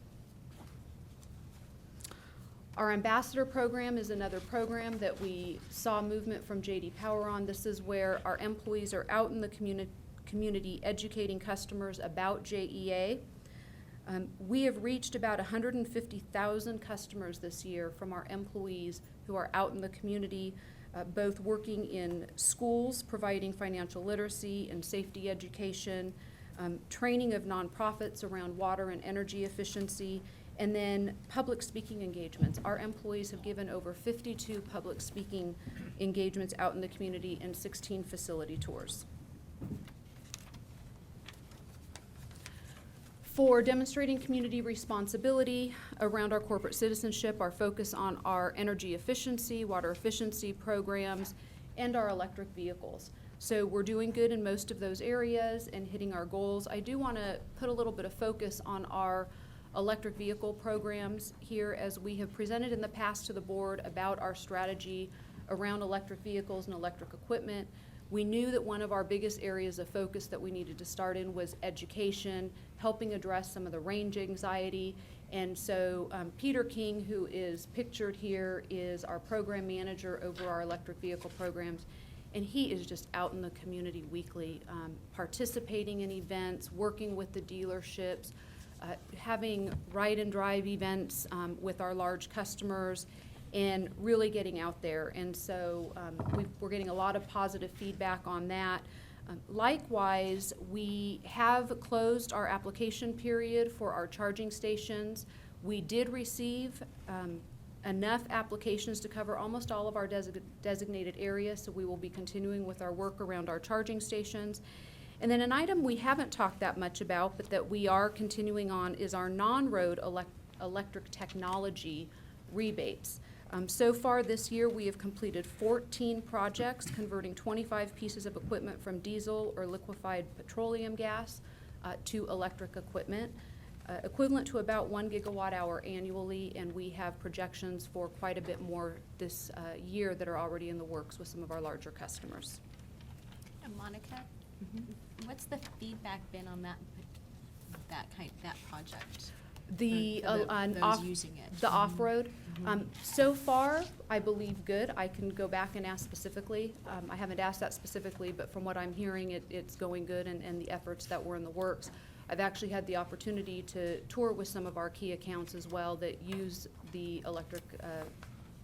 Our ambassador program is another program that we saw movement from JD Power on. This is where our employees are out in the community educating customers about JEA. We have reached about 150,000 customers this year from our employees who are out in the community, both working in schools, providing financial literacy and safety education, training of nonprofits around water and energy efficiency, and then public speaking engagements. Our employees have given over 52 public speaking engagements out in the community and 16 facility tours. For demonstrating community responsibility around our corporate citizenship, our focus on our energy efficiency, water efficiency programs, and our electric vehicles. So we're doing good in most of those areas and hitting our goals. I do want to put a little bit of focus on our electric vehicle programs here, as we have presented in the past to the board about our strategy around electric vehicles and electric equipment. We knew that one of our biggest areas of focus that we needed to start in was education, helping address some of the range anxiety. And so Peter King, who is pictured here, is our program manager over our electric vehicle programs. And he is just out in the community weekly, participating in events, working with the dealerships, having ride and drive events with our large customers, and really getting out there. And so we're getting a lot of positive feedback on that. Likewise, we have closed our application period for our charging stations. We did receive enough applications to cover almost all of our designated areas, so we will be continuing with our work around our charging stations. And then an item we haven't talked that much about, but that we are continuing on, is our non-road electric technology rebates. So far this year, we have completed 14 projects, converting 25 pieces of equipment from diesel or liquefied petroleum gas to electric equipment, equivalent to about 1 gigawatt hour annually, and we have projections for quite a bit more this year that are already in the works with some of our larger customers. And Monica, what's the feedback been on that project? The those using it. The off-road. So far, I believe good. I can go back and ask specifically. I haven't asked that specifically, but from what I'm hearing, it's going good, and the efforts that were in the works. I've actually had the opportunity to tour with some of our key accounts as well that use the electric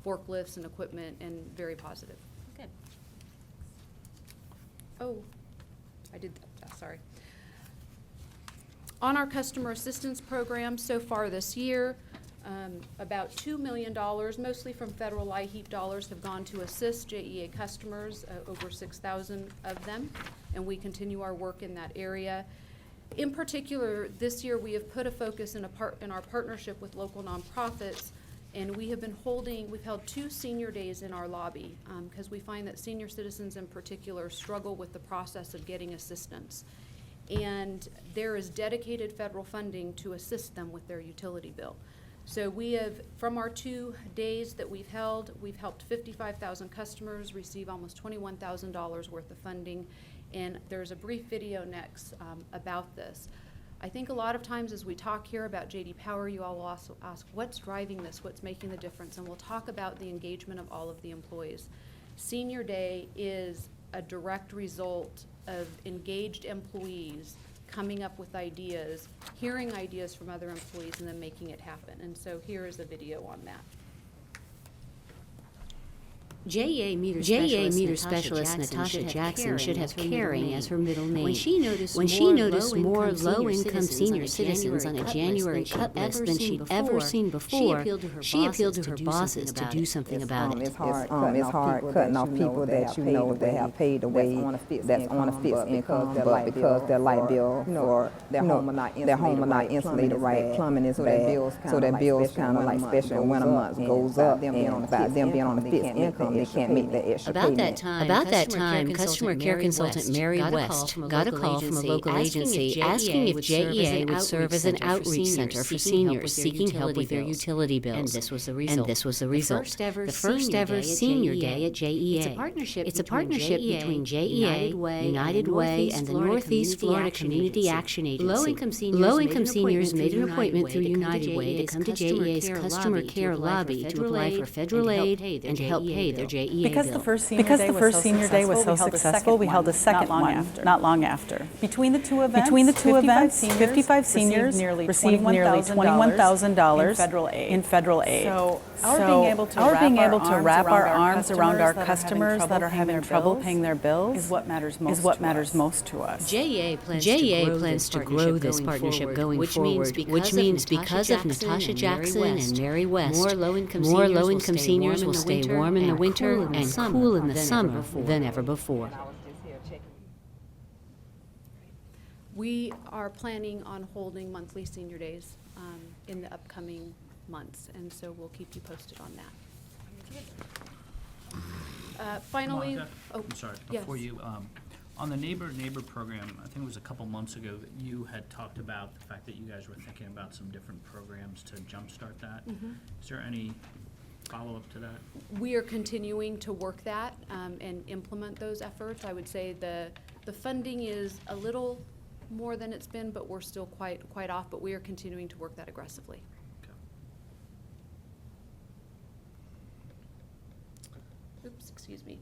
forklifts and equipment, and very positive. Good. Oh, I did that, sorry. On our customer assistance program so far this year, about $2 million, mostly from federal LIHEAP dollars, have gone to assist JEA customers, over 6,000 of them, and we continue our work in that area. In particular, this year we have put a focus in our partnership with local nonprofits, and we've held 2 senior days in our lobby, because we find that senior citizens in particular struggle with the process of getting assistance. And there is dedicated federal funding to assist them with their utility bill. So we have, from our 2 days that we've helped 55,000 customers receive almost $21,000 worth of funding, and there's a brief video next about this. I think a lot of times as we talk here about JD Power, you all will also ask, what's driving this, what's making the difference? And we'll talk about the engagement of all of the employees. Senior Day is a direct result of engaged employees coming up with ideas, hearing ideas from other employees, and then making it happen. And so here is a video on that. JEA meter specialist Natasha Jackson should have caring as her middle name. When she noticed more low-income senior citizens on a January cut list than she'd ever seen before, she appealed to her bosses to do something about it. It's hard cutting off people that you know that have paid the wage that's on a fixed income, but because their light bill or their home are not insulated right, plumbing is bad, so their bills kind of like, especially when winter months goes up, and by them being on a fixed income, they can't make that extra payment. About that time, customer care consultant Mary West got a call from a local agency asking if JEA would serve as an outreach center for seniors seeking help with their utility bills. And this was the result. The first ever senior day at JEA. It's a partnership between JEA, United Way, and the Northeast Florida Community Action Agency. Low-income seniors made an appointment through United Way to come to JEA's customer care lobby to apply for federal aid and to help pay their JEA bills. Because the first senior day was so successful, we held a second one not long after. Between the two events, 55 seniors received nearly $21,000 in federal aid. So our being able to wrap our arms around our customers that are having trouble paying their bills is what matters most to us. JEA plans to grow this partnership going forward, which means because of Natasha Jackson and Mary West, more low-income seniors will stay warm in the winter and cool in the summer than ever before. We are planning on holding monthly senior days in the upcoming months, and so we'll keep you posted on that. Finally, Monica, I'm sorry, before you, on the Neighbor program, I think it was a couple months ago that you had talked about the fact that you guys were thinking about some different programs to jumpstart that. Is there any follow-up to that? We are continuing to work that and implement those efforts. I would say the funding is a little more than it's been, but we're still quite off, but we are continuing to work that aggressively. Oops, excuse me.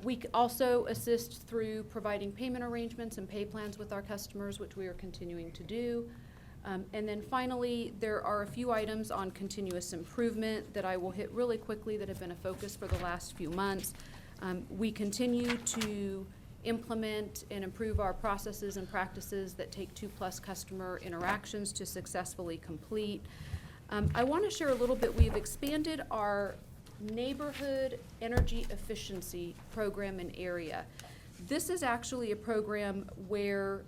We also assist through providing payment arrangements and pay plans with our customers, which we are continuing to do. And then finally, there are a few items on continuous improvement that I will hit really quickly that have been a focus for the last few months. We continue to implement and improve our processes and practices that take 2+ customer interactions to successfully complete. I want to share a little bit. We've expanded our neighborhood energy efficiency program and area. This is actually a program where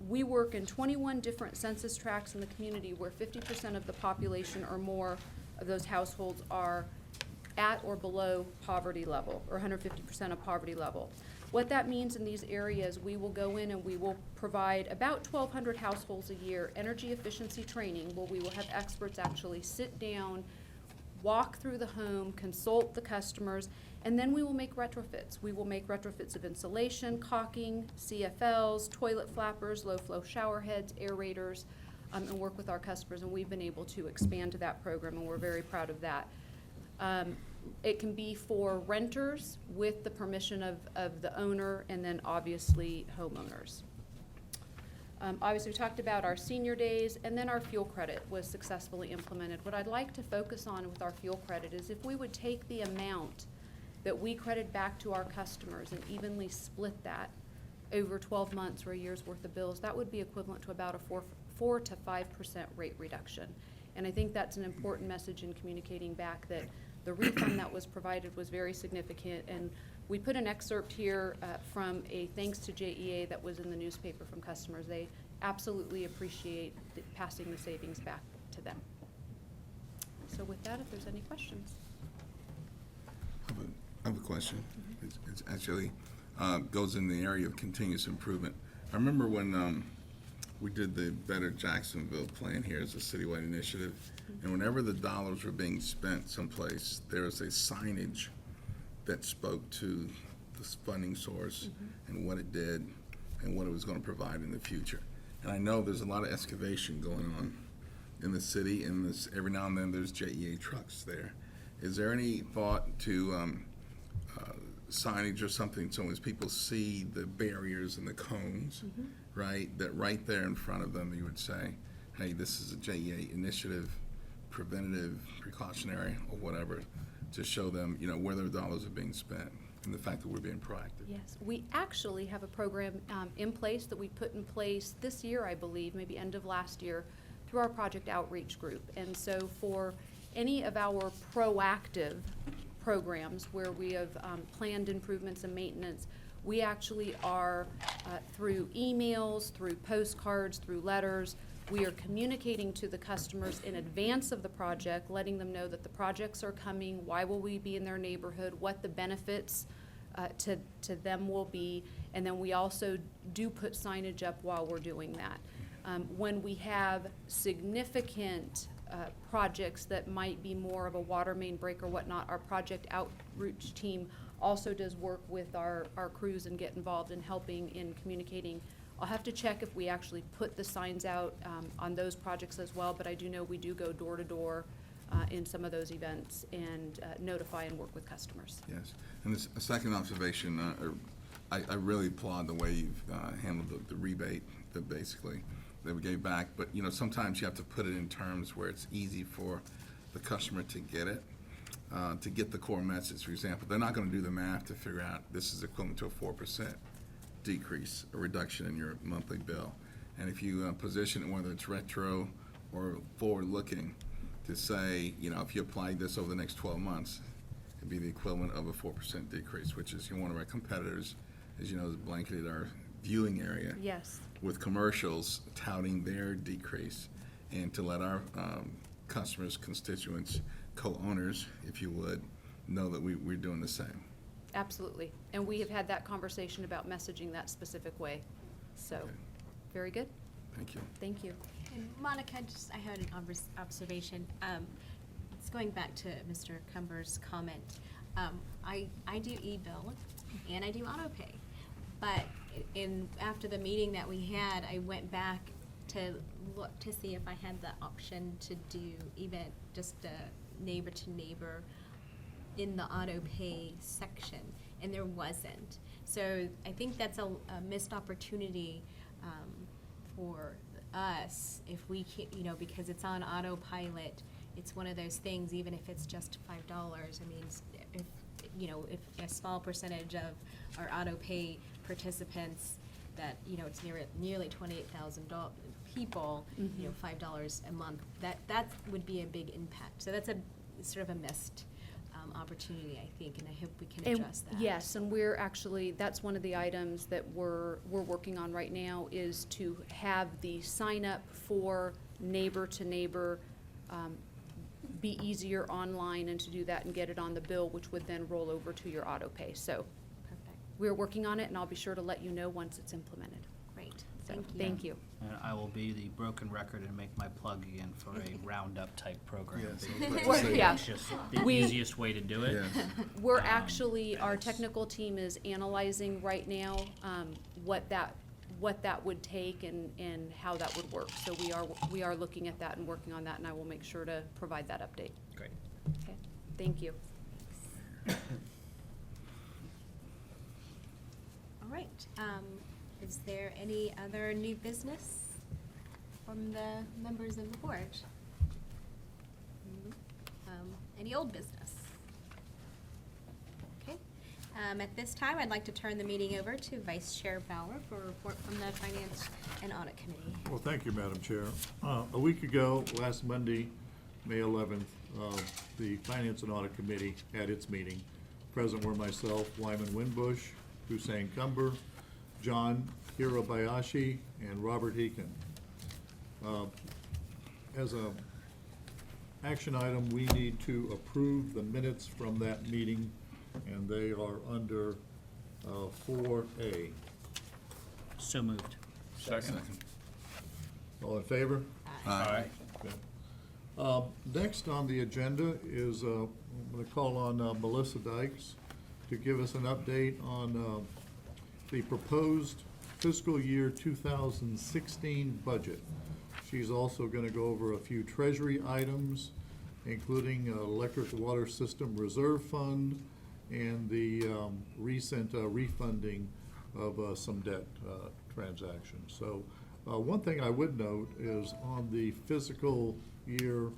we work in 21 different census tracts in the community where 50% of the population or more of those households are at or below poverty level, or 150% of poverty level. What that means in these areas, we will go in and we will provide about 1,200 households a year energy efficiency training, where we will have experts actually sit down, walk through the home, consult the customers, and then we will make retrofits. We will make retrofits of insulation, caulking, CFLs, toilet flappers, low-flow shower heads, aerators, and work with our customers. And we've been able to expand that program, and we're very proud of that. It can be for renters with the permission of the owner, and then obviously homeowners. Obviously, we talked about our senior days, and then our fuel credit was successfully implemented. What I'd like to focus on with our fuel credit is if we would take the amount that we credit back to our customers and evenly split that over 12 months or a year's worth of bills, that would be equivalent to about a 4 to 5% rate reduction. And I think that's an important message in communicating back that the refund that was provided was very significant. And we put an excerpt here from a thanks to JEA that was in the newspaper from customers. They absolutely appreciate passing the savings back to them. So with that, if there's any questions. I have a question. It's actually goes in the area of continuous improvement. I remember when we did the Better Jacksonville plan here as a citywide initiative, and whenever the dollars were being spent someplace, there was a signage that spoke to this funding source and what it did and what it was going to provide in the future. And I know there's a lot of excavation going on in the city, and this, every now and then there's JEA trucks there. Is there any thought to signage or something, so as people see the barriers and the cones, right, that right there in front of them, you would say, hey, this is a JEA initiative, preventative, precautionary, or whatever, to show them, you know, where their dollars are being spent, and the fact that we're being proactive. Yes, we actually have a program in place that we put in place this year, I believe, maybe end of last year, through our project outreach group. And so for any of our proactive programs where we have planned improvements and maintenance, we actually are, through emails, through postcards, through letters, we are communicating to the customers in advance of the project, letting them know that the projects are coming, why will we be in their neighborhood, what the benefits to them will be, and then we also do put signage up while we're doing that. When we have significant projects that might be more of a water main break or whatnot, our project outreach team also does work with our crews and get involved in helping in communicating. I'll have to check if we actually put the signs out on those projects as well, but I do know we do go door to door in some of those events and notify and work with customers. Yes, and a second observation, I really applaud the way you've handled the rebate that basically that we gave back, but you know, sometimes you have to put it in terms where it's easy for the customer to get it, to get the core message. For example, they're not gonna do the math to figure out this is equivalent to a 4% decrease, a reduction in your monthly bill. And if you position it, whether it's retro or forward-looking, to say, you know, if you apply this over the next 12 months, it'd be the equivalent of a 4% decrease, which is, you know, one of our competitors, as you know, has blanketed our viewing area. Yes. With commercials touting their decrease, and to let our customers, constituents, co-owners, if you would, know that we're doing the same. Absolutely. And we have had that conversation about messaging that specific way. So, Okay. very good. Thank you. Thank you. And Monica, I had an observation. It's going back to Mr. Cumber's comment. I do e-bill and I do auto pay, but after the meeting that we had, I went back to look to see if I had the option to do even just a neighbor to neighbor in the auto pay section, and there wasn't. So I think that's a missed opportunity for us if we can, you know, because it's on autopilot. It's one of those things, even if it's just $5. I mean, if you know, if a small percentage of our auto pay participants, that, you know, it's nearly 28,000 people, you know, $5 a month, that would be a big impact. So that's a sort of a missed opportunity, I think, and I hope we can address that. Yes, and we're actually, that's one of the items that we're working on right now, is to have the sign up for neighbor to neighbor be easier online, and to do that and get it on the bill, which would then roll over to your auto pay. So Perfect. we're working on it, and I'll be sure to let you know once it's implemented. Great. So, Thank you. thank you. And I will be the broken record and make my plug again for a roundup type program. Yes. Well, yeah. It's just the We- easiest way to do it. Yeah. We're actually, our technical team is analyzing right now what that would take and how that would work. So we are looking at that and working on that, and I will make sure to provide that update. Great. Okay, thank you. All right. Is there any other new business from the members of the board? Any old business? Okay. At this time, I'd like to turn the meeting over to Vice Chair Bauer for a report from the Finance and Audit Committee. Well, thank you, Madam Chair. A week ago, last Monday, May 11th, the Finance and Audit Committee had its meeting. Present were myself, Wyman Winbush, Hussein Cumber, John Hirabayashi, and Robert Heakin. As a action item, we need to approve the minutes from that meeting, and they are under 4A. So moved. Second. All in favor? Aye. Okay. Next on the agenda is, I'm going to call on Melissa Dykes to give us an update on the proposed fiscal year 2016 budget. She's also going to go over a few treasury items, including electric water system reserve fund and the recent refunding of some debt transactions. So one thing I would note is on the fiscal year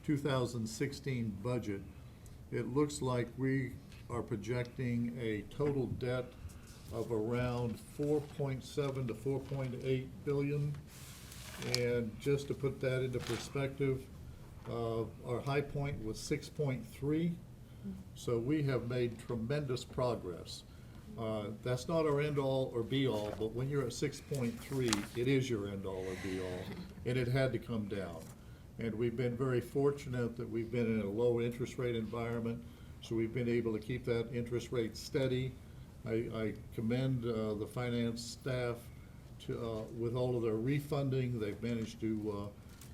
2016 budget, it looks like we are projecting a total debt of around 4.7 to 4.8 billion. And just to put that into perspective, our high point was 6.3. So we have made tremendous progress. That's not our end-all or be-all, but when you're at 6.3, it is your end-all or be-all, and it had to come down. And we've been very fortunate that we've been in a low interest rate environment, so we've been able to keep that interest rate steady. I commend the finance staff to, with all of their refunding. They've managed to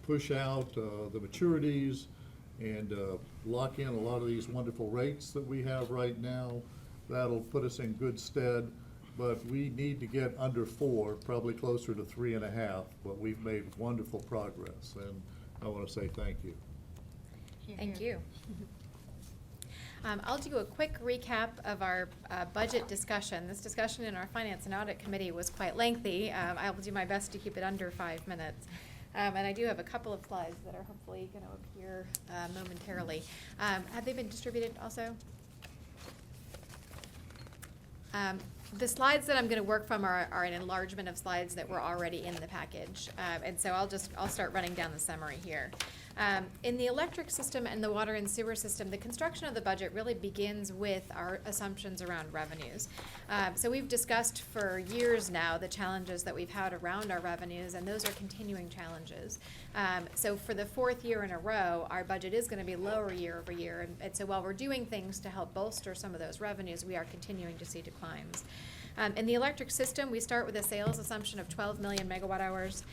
push out the maturities and lock in a lot of these wonderful rates that we have right now. That'll put us in good stead, but we need to get under 4, probably closer to 3.5, but we've made wonderful progress, and I want to say thank you. Thank you. I'll do a quick recap of our budget discussion. This discussion in our Finance and Audit Committee was quite lengthy. I will do my best to keep it under 5 minutes. And I do have a couple of slides that are hopefully going to appear momentarily. Have they been distributed also? The slides that I'm going to work from are an enlargement of slides that were already in the package. And so I'll start running down the summary here. In the electric system and the water and sewer system, the construction of the budget really begins with our assumptions around revenues. So we've discussed for years now the challenges that we've had around our revenues, and those are continuing challenges. So for the 4th year in a row, our budget is going to be lower year over year. And so while we're doing things to help bolster some of those revenues, we are continuing to see declines. In the electric system, we start with a sales assumption of 12 million megawatt hours,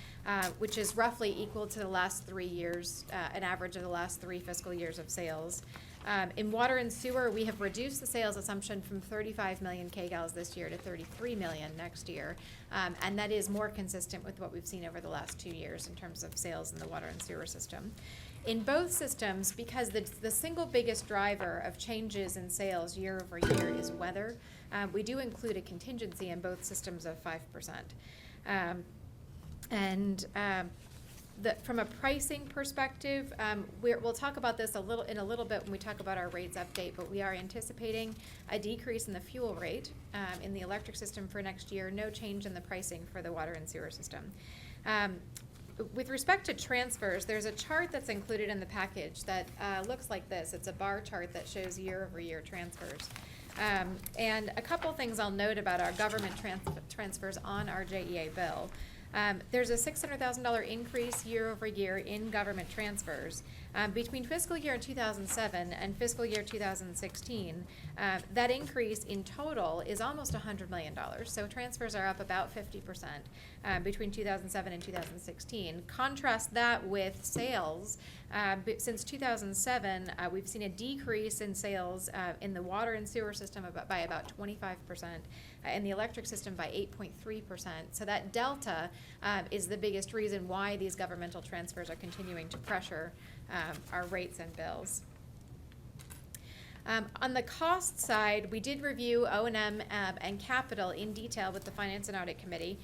which is roughly equal to the last 3 years, an average of the last 3 fiscal years of sales. In water and sewer, we have reduced the sales assumption from 35 million kgals this year to 33 million next year, and that is more consistent with what we've seen over the last 2 years in terms of sales in the water and sewer system. In both systems, because the single biggest driver of changes in sales year over year is weather, we do include a contingency in both systems of 5%. From a pricing perspective, we'll talk about this in a little bit when we talk about our rates update, but we are anticipating a decrease in the fuel rate in the electric system for next year, no change in the pricing for the water and sewer system. With respect to transfers, there's a chart that's included in the package that looks like this. It's a bar chart that shows year-over-year transfers. And a couple things I'll note about our government transfers on our JEA bill. There's a $600,000 increase year over year in government transfers. Between fiscal year 2007 and fiscal year 2016, that increase in total is almost $100 million. So transfers are up about 50% between 2007 and 2016. Contrast that with sales. Since 2007, we've seen a decrease in sales in the water and sewer system by about 25%, in the electric system by 8.3%. So that delta is the biggest reason why these governmental transfers are continuing to pressure our rates and bills. On the cost side, we did review O&M and capital in detail with the Finance and Audit Committee.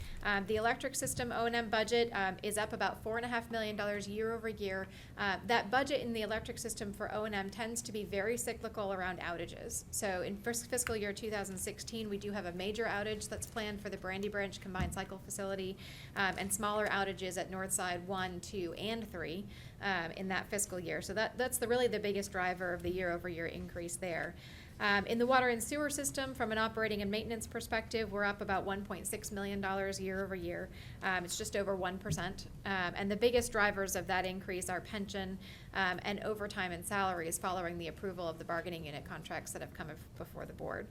The electric system O&M budget is up about $4.5 million year over year. That budget in the electric system for O&M tends to be very cyclical around outages. So in fiscal year 2016, we do have a major outage that's planned for the Brandy Branch Combined Cycle Facility, and smaller outages at Northside 1, 2, and 3 in that fiscal year. So that's really the biggest driver of the year-over-year increase there. In the water and sewer system, from an operating and maintenance perspective, we're up about $1.6 million year over year. It's just over 1%. And the biggest drivers of that increase are pension and overtime and salaries following the approval of the bargaining unit contracts that have come before the board.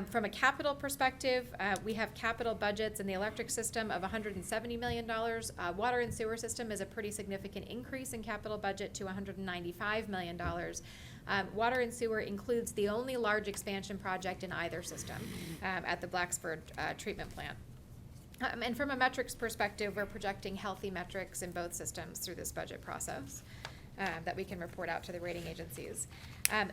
From a capital perspective, we have capital budgets in the electric system of $170 million. Water and sewer system is a pretty significant increase in capital budget to $195 million. Water and sewer includes the only large expansion project in either system at the Blacksburg treatment plant. And from a metrics perspective, we're projecting healthy metrics in both systems through this budget process that we can report out to the rating agencies.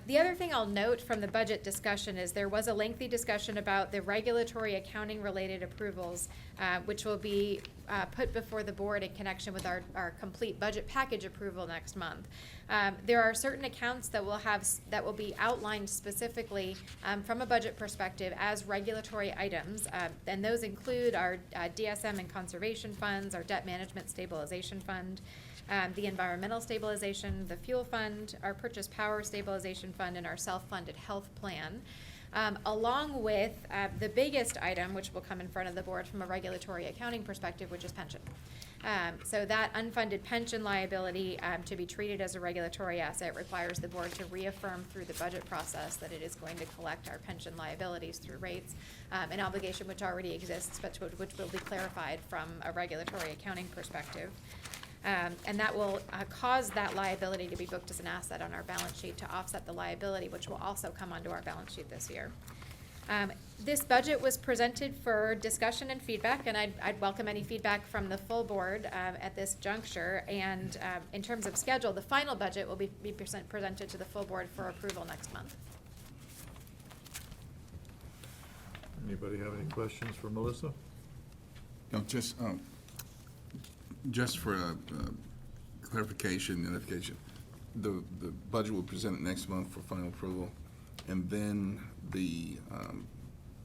The other thing I'll note from the budget discussion is there was a lengthy discussion about the regulatory accounting related approvals, which will be put before the board in connection with our complete budget package approval next month. There are certain accounts that will be outlined specifically from a budget perspective as regulatory items, and those include our DSM and conservation funds, our debt management stabilization fund, the environmental stabilization, the fuel fund, our purchase power stabilization fund, and our self-funded health plan. Along with the biggest item, which will come in front of the board from a regulatory accounting perspective, which is pension. So that unfunded pension liability, to be treated as a regulatory asset, requires the board to reaffirm through the budget process that it is going to collect our pension liabilities through rates, an obligation which already exists, but which will be clarified from a regulatory accounting perspective. And that will cause that liability to be booked as an asset on our balance sheet to offset the liability, which will also come onto our balance sheet this year. This budget was presented for discussion and feedback, and I'd welcome any feedback from the full board at this juncture. And in terms of schedule, the final budget will be presented to the full board for approval next month. Anybody have any questions for Melissa? No, just for clarification, notification, the budget will present it next month for final approval, and then the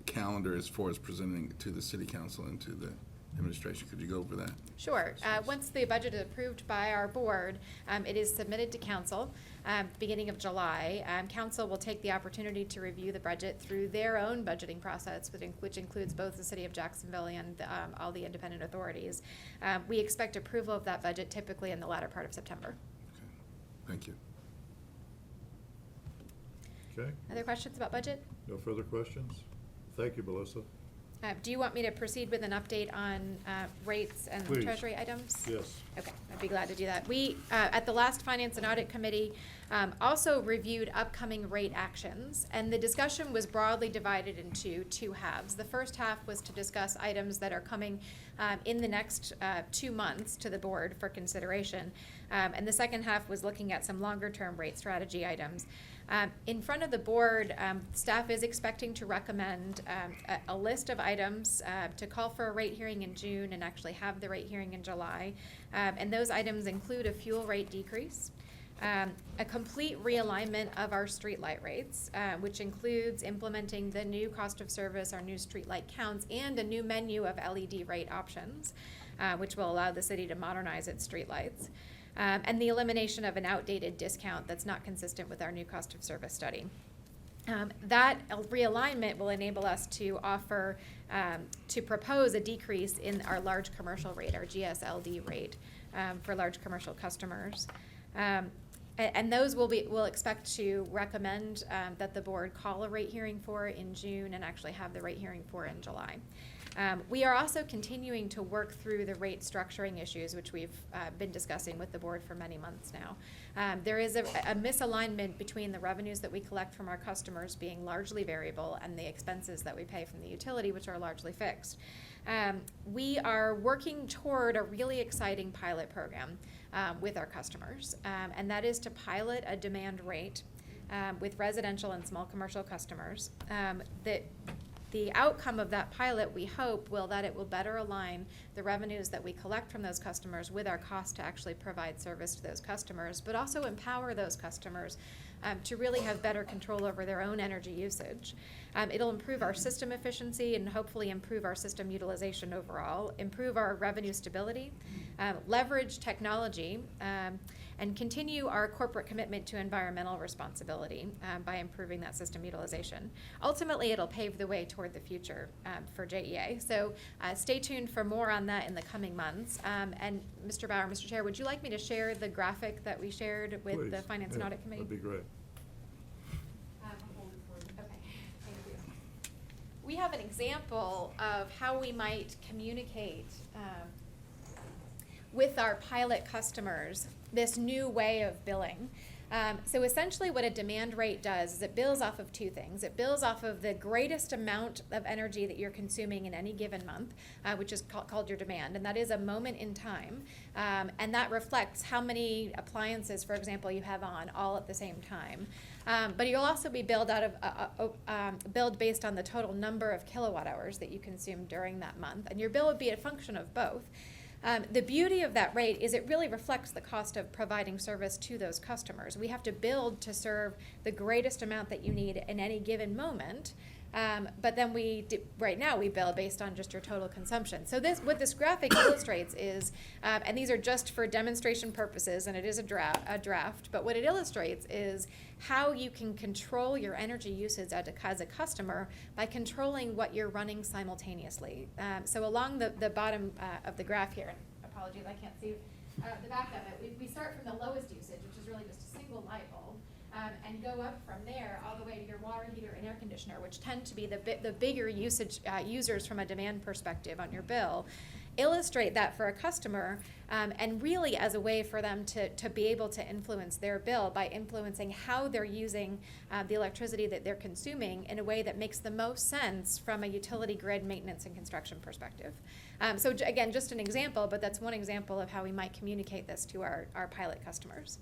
calendar as far as presenting it to the city council and to the administration. Could you go over that? Sure. Once the budget is approved by our board, it is submitted to council beginning of July. Council will take the opportunity to review the budget through their own budgeting process, which includes both the city of Jacksonville and all the independent authorities. We expect approval of that budget typically in the latter part of September. Okay. Thank you. Okay, Other questions about budget? no further questions? Thank you, Melissa. Do you want me to proceed with an update on rates and Please. treasury items? Yes. Okay, I'd be glad to do that. We, at the last Finance and Audit Committee, also reviewed upcoming rate actions, and the discussion was broadly divided into two halves. The first half was to discuss items that are coming in the next 2 months to the board for consideration, and the second half was looking at some longer-term rate strategy items. In front of the board, staff is expecting to recommend a list of items to call for a rate hearing in June and actually have the rate hearing in July. And those items include a fuel rate decrease, a complete realignment of our streetlight rates, which includes implementing the new cost of service, our new streetlight counts, and a new menu of LED rate options, which will allow the city to modernize its streetlights. And the elimination of an outdated discount that's not consistent with our new cost of service study. That realignment will enable us to offer, to propose a decrease in our large commercial rate, our GSLD rate, for large commercial customers. And those we'll expect to recommend that the board call a rate hearing for in June and actually have the rate hearing for in July. We are also continuing to work through the rate structuring issues, which we've been discussing with the board for many months now. There is a misalignment between the revenues that we collect from our customers being largely variable and the expenses that we pay from the utility, which are largely fixed. We are working toward a really exciting pilot program with our customers, and that is to pilot a demand rate with residential and small commercial customers. The outcome of that pilot, we hope, that it will better align the revenues that we collect from those customers with our cost to actually provide service to those customers, but also empower those customers to really have better control over their own energy usage. It'll improve our system efficiency and hopefully improve our system utilization overall, improve our revenue stability, leverage technology, and continue our corporate commitment to environmental responsibility by improving that system utilization. Ultimately, it'll pave the way toward the future for JEA. So stay tuned for more on that in the coming months. And Mr. Bauer, Mr. Chair, would you like me to share the graphic that we shared with Please. the Finance and Audit Committee? That'd be great. Okay, thank you. We have an example of how we might communicate with our pilot customers this new way of billing. So essentially what a demand rate does is it bills off of two things. It bills off of the greatest amount of energy that you're consuming in any given month, which is called your demand, and that is a moment in time. And that reflects how many appliances, for example, you have on all at the same time. But you'll also be billed billed based on the total number of kilowatt hours that you consume during that month, and your bill would be a function of both. The beauty of that rate is it really reflects the cost of providing service to those customers. We have to build to serve the greatest amount that you need in any given moment, but then right now we bill based on just your total consumption. So what this graphic illustrates is, and these are just for demonstration purposes, and it is a draft, but what it illustrates is how you can control your energy usage as a customer by controlling what you're running simultaneously. So along the bottom of the graph here, and apologies, I can't see the back of it, we start from the lowest usage, which is really just a single light bulb, and go up from there all the way to your water heater and air conditioner, which tend to be the bigger users from a demand perspective on your bill. Illustrate that for a customer, and really as a way for them to be able to influence their bill by influencing how they're using the electricity that they're consuming in a way that makes the most sense from a utility grid maintenance and construction perspective. So again, just an example, but that's one example of how we might communicate this to our pilot customers.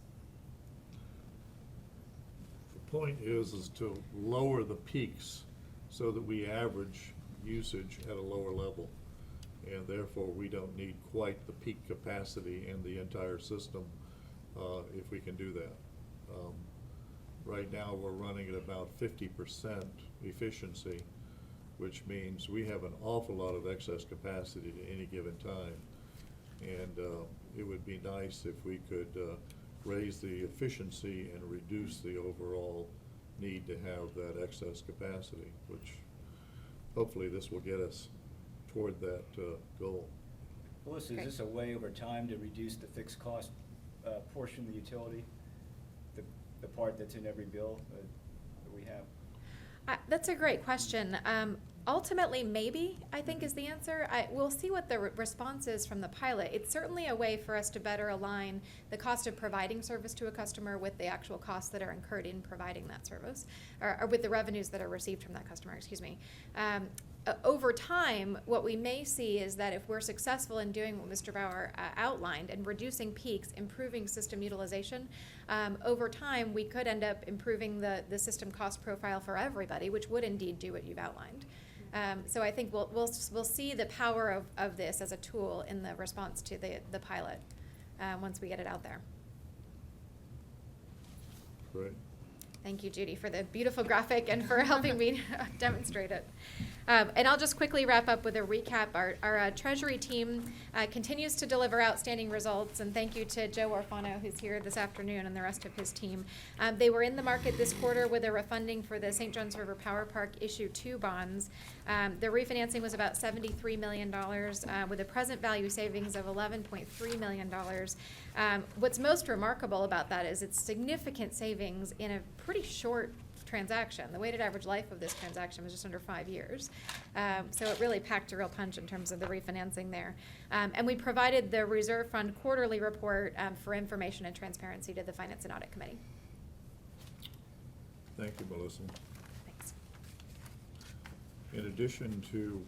The point is to lower the peaks so that we average usage at a lower level. And therefore, we don't need quite the peak capacity in the entire system if we can do that. Right now, we're running at about 50% efficiency, which means we have an awful lot of excess capacity at any given time. And it would be nice if we could raise the efficiency and reduce the overall need to have that excess capacity, which hopefully this will get us toward that goal. Melissa, is this a way over time to reduce the fixed cost portion of the utility, the part that's in every bill that we have? That's a great question. Ultimately, maybe, I think is the answer. We'll see what the response is from the pilot. It's certainly a way for us to better align the cost of providing service to a customer with the actual costs that are incurred in providing that service, or with the revenues that are received from that customer, excuse me. Over time, what we may see is that if we're successful in doing what Mr. Bauer outlined and reducing peaks, improving system utilization, over time we could end up improving the system cost profile for everybody, which would indeed do what you've outlined. So I think we'll see the power of this as a tool in the response to the pilot once we get it out there. Great. Thank you, Judy, for the beautiful graphic and for helping me demonstrate it. And I'll just quickly wrap up with a recap. Our Treasury team continues to deliver outstanding results, and thank you to Joe Orfano, who's here this afternoon, and the rest of his team. They were in the market this quarter with a refunding for the St. Johns River Power Park Issue 2 bonds. The refinancing was about $73 million with a present value savings of $11.3 million. What's most remarkable about that is its significant savings in a pretty short transaction. The weighted average life of this transaction was just under 5 years. So it really packed a real punch in terms of the refinancing there. And we provided the Reserve Fund quarterly report for information and transparency to the Finance and Audit Committee. Thank you, Melissa. Thanks. In addition to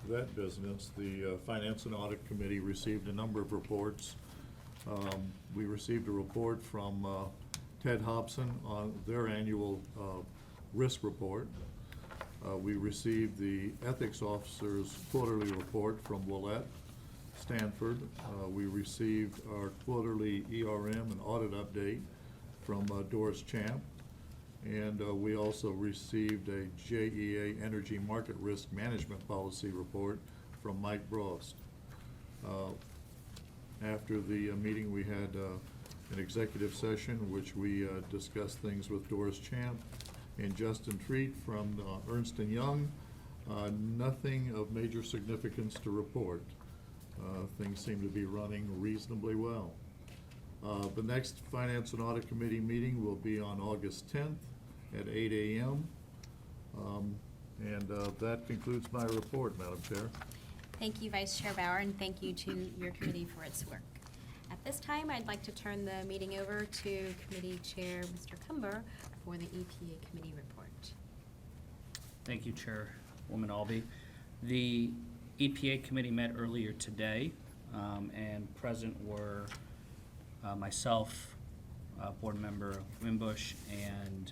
that business, the Finance and Audit Committee received a number of reports. We received a report from Ted Hobson on their annual risk report. We received the Ethics Officer's quarterly report from Willette Stanford. We received our quarterly ERM and audit update from Doris Champ. And we also received a JEA Energy Market Risk Management Policy report from Mike Brost. After the meeting, we had an executive session which we discussed things with Doris Champ and Justin Treat from Ernst & Young. Nothing of major significance to report. Things seem to be running reasonably well. The next Finance and Audit Committee meeting will be on August 10th at 8 a.m. That concludes my report, Madam Chair. Thank you, Vice Chair Bauer, and thank you to your committee for its work. At this this time, I'd like to turn the meeting over to Committee Chair, Mr. Cumber, for the EPA Committee report. Thank you, Chairwoman Albee. The EPA Committee met earlier today, and present were myself, Board Member Wimbush, and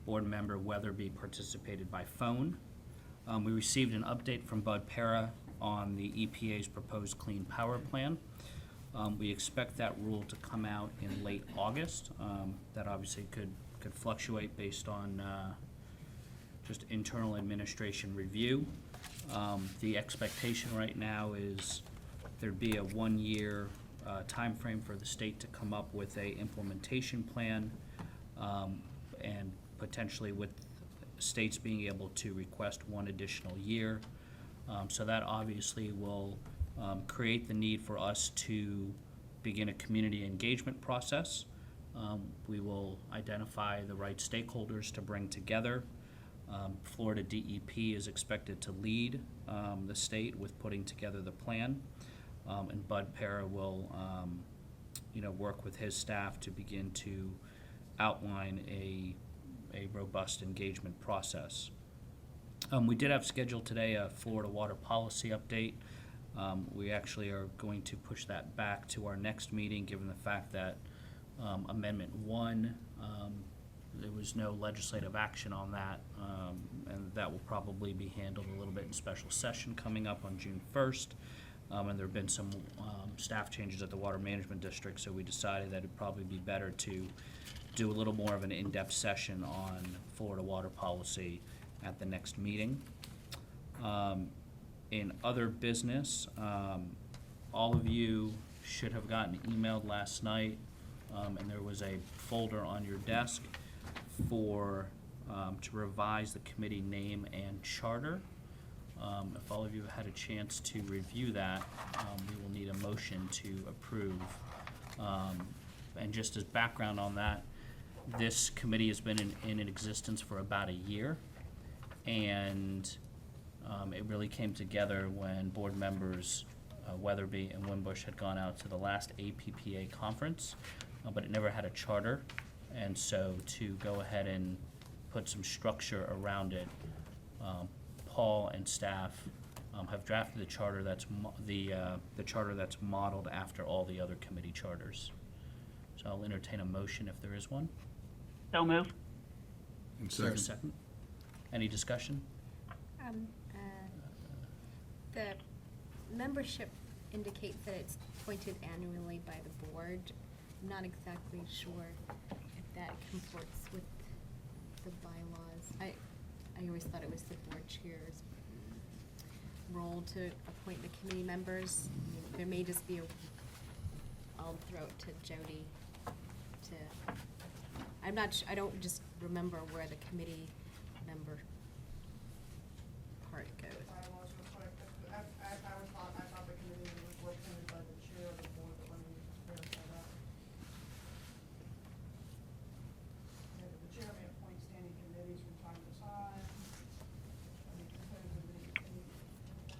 Board Member Weatherby participated by phone. We received an update from Bud Para on the EPA's proposed Clean Power Plan. We expect that rule to come out in late August. That obviously could fluctuate based on just internal administration review. The expectation right now is there'd be a one-year timeframe for the state to come up with a implementation plan, and potentially with states being able to request one additional year. So that obviously will create the need for us to begin a community engagement process. We will identify the right stakeholders to bring together. Florida DEP is expected to lead the state with putting together the plan, and Bud Para will work with his staff to begin to outline a robust engagement process. We did have scheduled today a Florida water policy update. We actually are going to push that back to our next meeting, given the fact that Amendment 1, there was no legislative action on that, and that will probably be handled a little bit in special session coming up on June 1st. And there have been some staff changes at the Water Management District, so we decided that it'd probably be better to do a little more of an in-depth session on Florida water policy at the next meeting. In other business, all of you should have gotten emailed last night, and there was a folder on your desk for to revise the committee name and charter. If all of you have had a chance to review that, we will need a motion to approve. And just as background on that, this committee has been in existence for about a year, and it really came together when board members Weatherby and Wimbush had gone out to the last APPA conference, but it never had a charter. And so to go ahead and put some structure around it, Paul and staff have drafted the charter that's the charter that's modeled after all the other committee charters. So I'll entertain a motion if there is one. So move. And Is there a second. second? Any discussion? The membership indicates that it's appointed annually by the board. I'm not exactly sure if that comports with the bylaws. I always thought it was the board chair's role to appoint the committee members. I mean, there may just be I'll throw it to Jody to, I'm not, I don't just remember where the committee member part goes. Bylaws reflect that. I thought the committee was appointed by the chair of the board, but let me verify that. Yeah, the chair may appoint standing committees from time to time. I mean, composed of the committee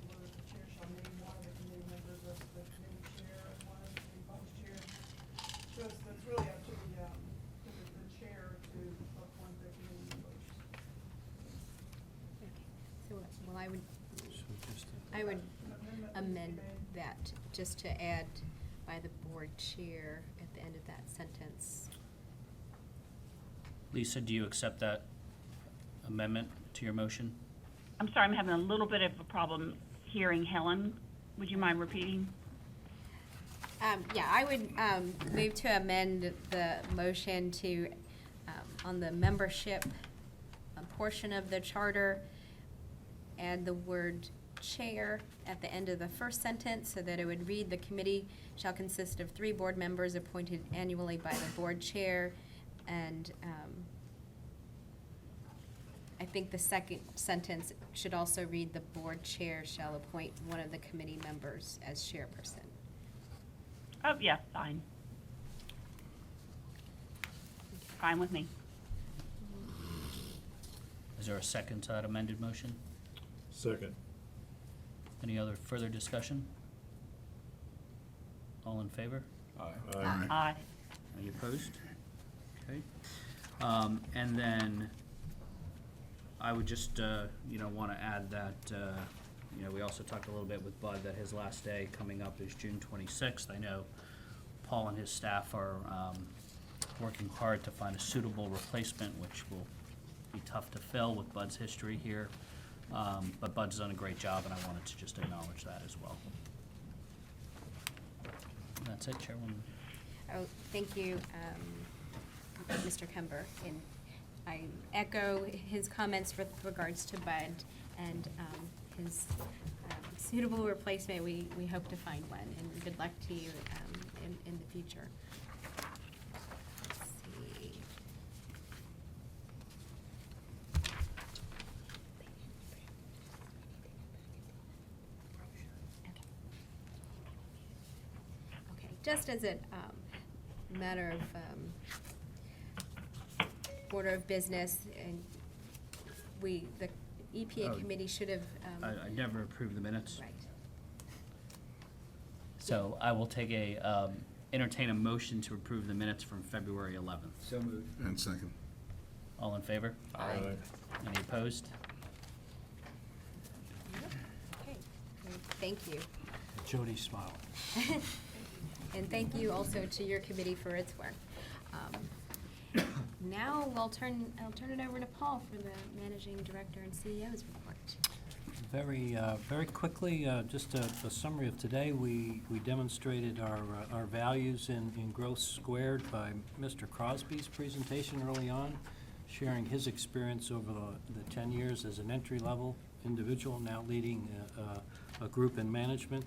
members, the chair shall name one of the committee members as the committee chair, and one of the vice chair. So it's really up to the chair to appoint the committee members. Okay, so, well, I would amend that just to add by the board chair at the end of that sentence. Lisa, do you accept that amendment to your motion? I'm sorry, I'm having a little bit of a problem hearing Helen. Would you mind repeating? Yeah, I would move to amend the motion to, on the membership portion of the charter, add the word chair at the end of the first sentence so that it would read, the committee shall consist of 3 board members appointed annually by the board chair. And I think the second sentence should also read, the board chair shall appoint one of the committee members as chairperson. Oh, yeah, fine. Fine with me. Is there a second to that amended motion? Second. Any other further discussion? All in favor? Aye. Aye. Any opposed? Okay. And then I would just, want to add that, we also talked a little bit with Bud that his last day coming up is June 26th. I know Paul and his staff are working hard to find a suitable replacement, which will be tough to fill with Bud's history here. But Bud's done a great job, and I wanted to just acknowledge that as well. And that's it, Chairwoman. Oh, thank you, Mr. Kember. And I echo his comments with regards to Bud and his suitable replacement. We hope to find one, and good luck to you in the future. Let's see. Okay, just as a matter of order of business, and the EPA Oh, committee should have. I never approved the minutes. Right. So I will entertain a motion to approve the minutes from February 11th. So moved. And second. All in favor? Aye. Any opposed? Okay, great. Thank you. Jody smiled. And thank you also to your committee for its work. Now I'll turn it over to Paul for the Managing Director and CEO's report. Very quickly, just a summary of today. We demonstrated our values in growth squared by Mr. Crosby's presentation early on, sharing his experience over the 10 years as an entry-level individual, now leading a group in management.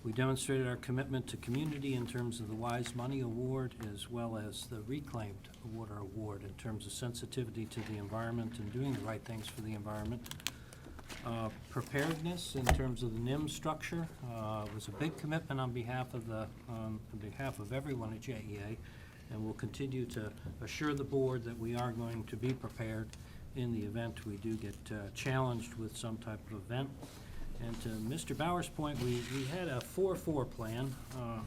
We demonstrated our commitment to community in terms of the Wise Money Award, as well as the Reclaimed Water Award in terms of sensitivity to the environment and doing the right things for the environment. Preparedness in terms of the NIM structure was a big commitment on behalf of everyone at JEA, and we'll continue to assure the board that we are going to be prepared in the event we do get challenged with some type of event. And to Mr. Bauer's point, we had a 4-4 plan.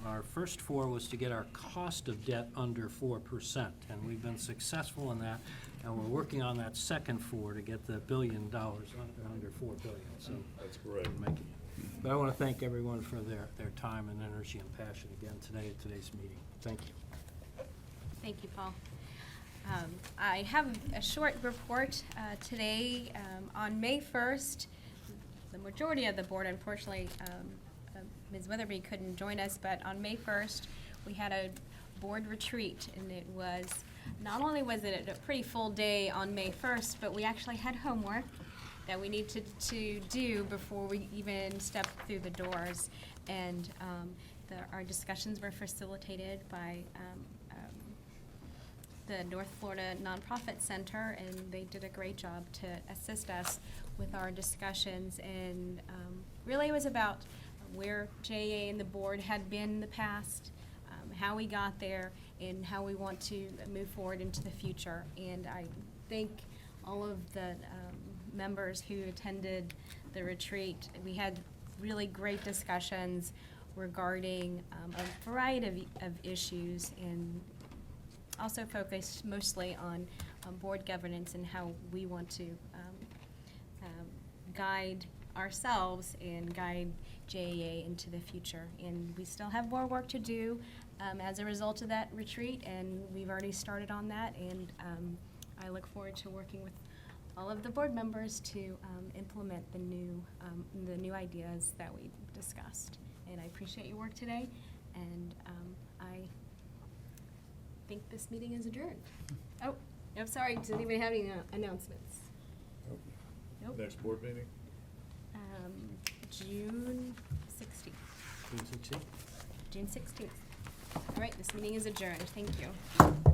Our first 4 was to get our cost of debt under 4%, and we've been successful in that. And we're working on that second 4 to get the $1 billion under $4 billion. So That's great. we're making it. But I want to thank everyone for their time and energy and passion again today at today's meeting. Thank you. Thank you, Paul. I have a short report today. On May 1st, the majority of the board, unfortunately, Ms. Weatherby couldn't join us, but on May 1st, we had a board retreat, and it was, not only was it a pretty full day on May 1st, but we actually had homework that we needed to do before we even stepped through the doors. And our discussions were facilitated by the North Florida Nonprofit Center, and they did a great job to assist us with our discussions. And really it was about where JEA and the board had been in the past, how we got there, and how we want to move forward into the future. And I thank all of the members who attended the retreat. We had really great discussions regarding a variety of issues, and also focused mostly on board governance and how we want to guide ourselves and guide JEA into the future. And we still have more work to do as a result of that retreat, and we've already started on that. And I look forward to working with all of the board members to implement the new ideas that we discussed. And I appreciate your work today, and I think this meeting is adjourned. Oh, I'm sorry, does anybody have any announcements? Nope. Next board meeting? June 16th. June 16th? June 16th. All right, this meeting is adjourned. Thank you.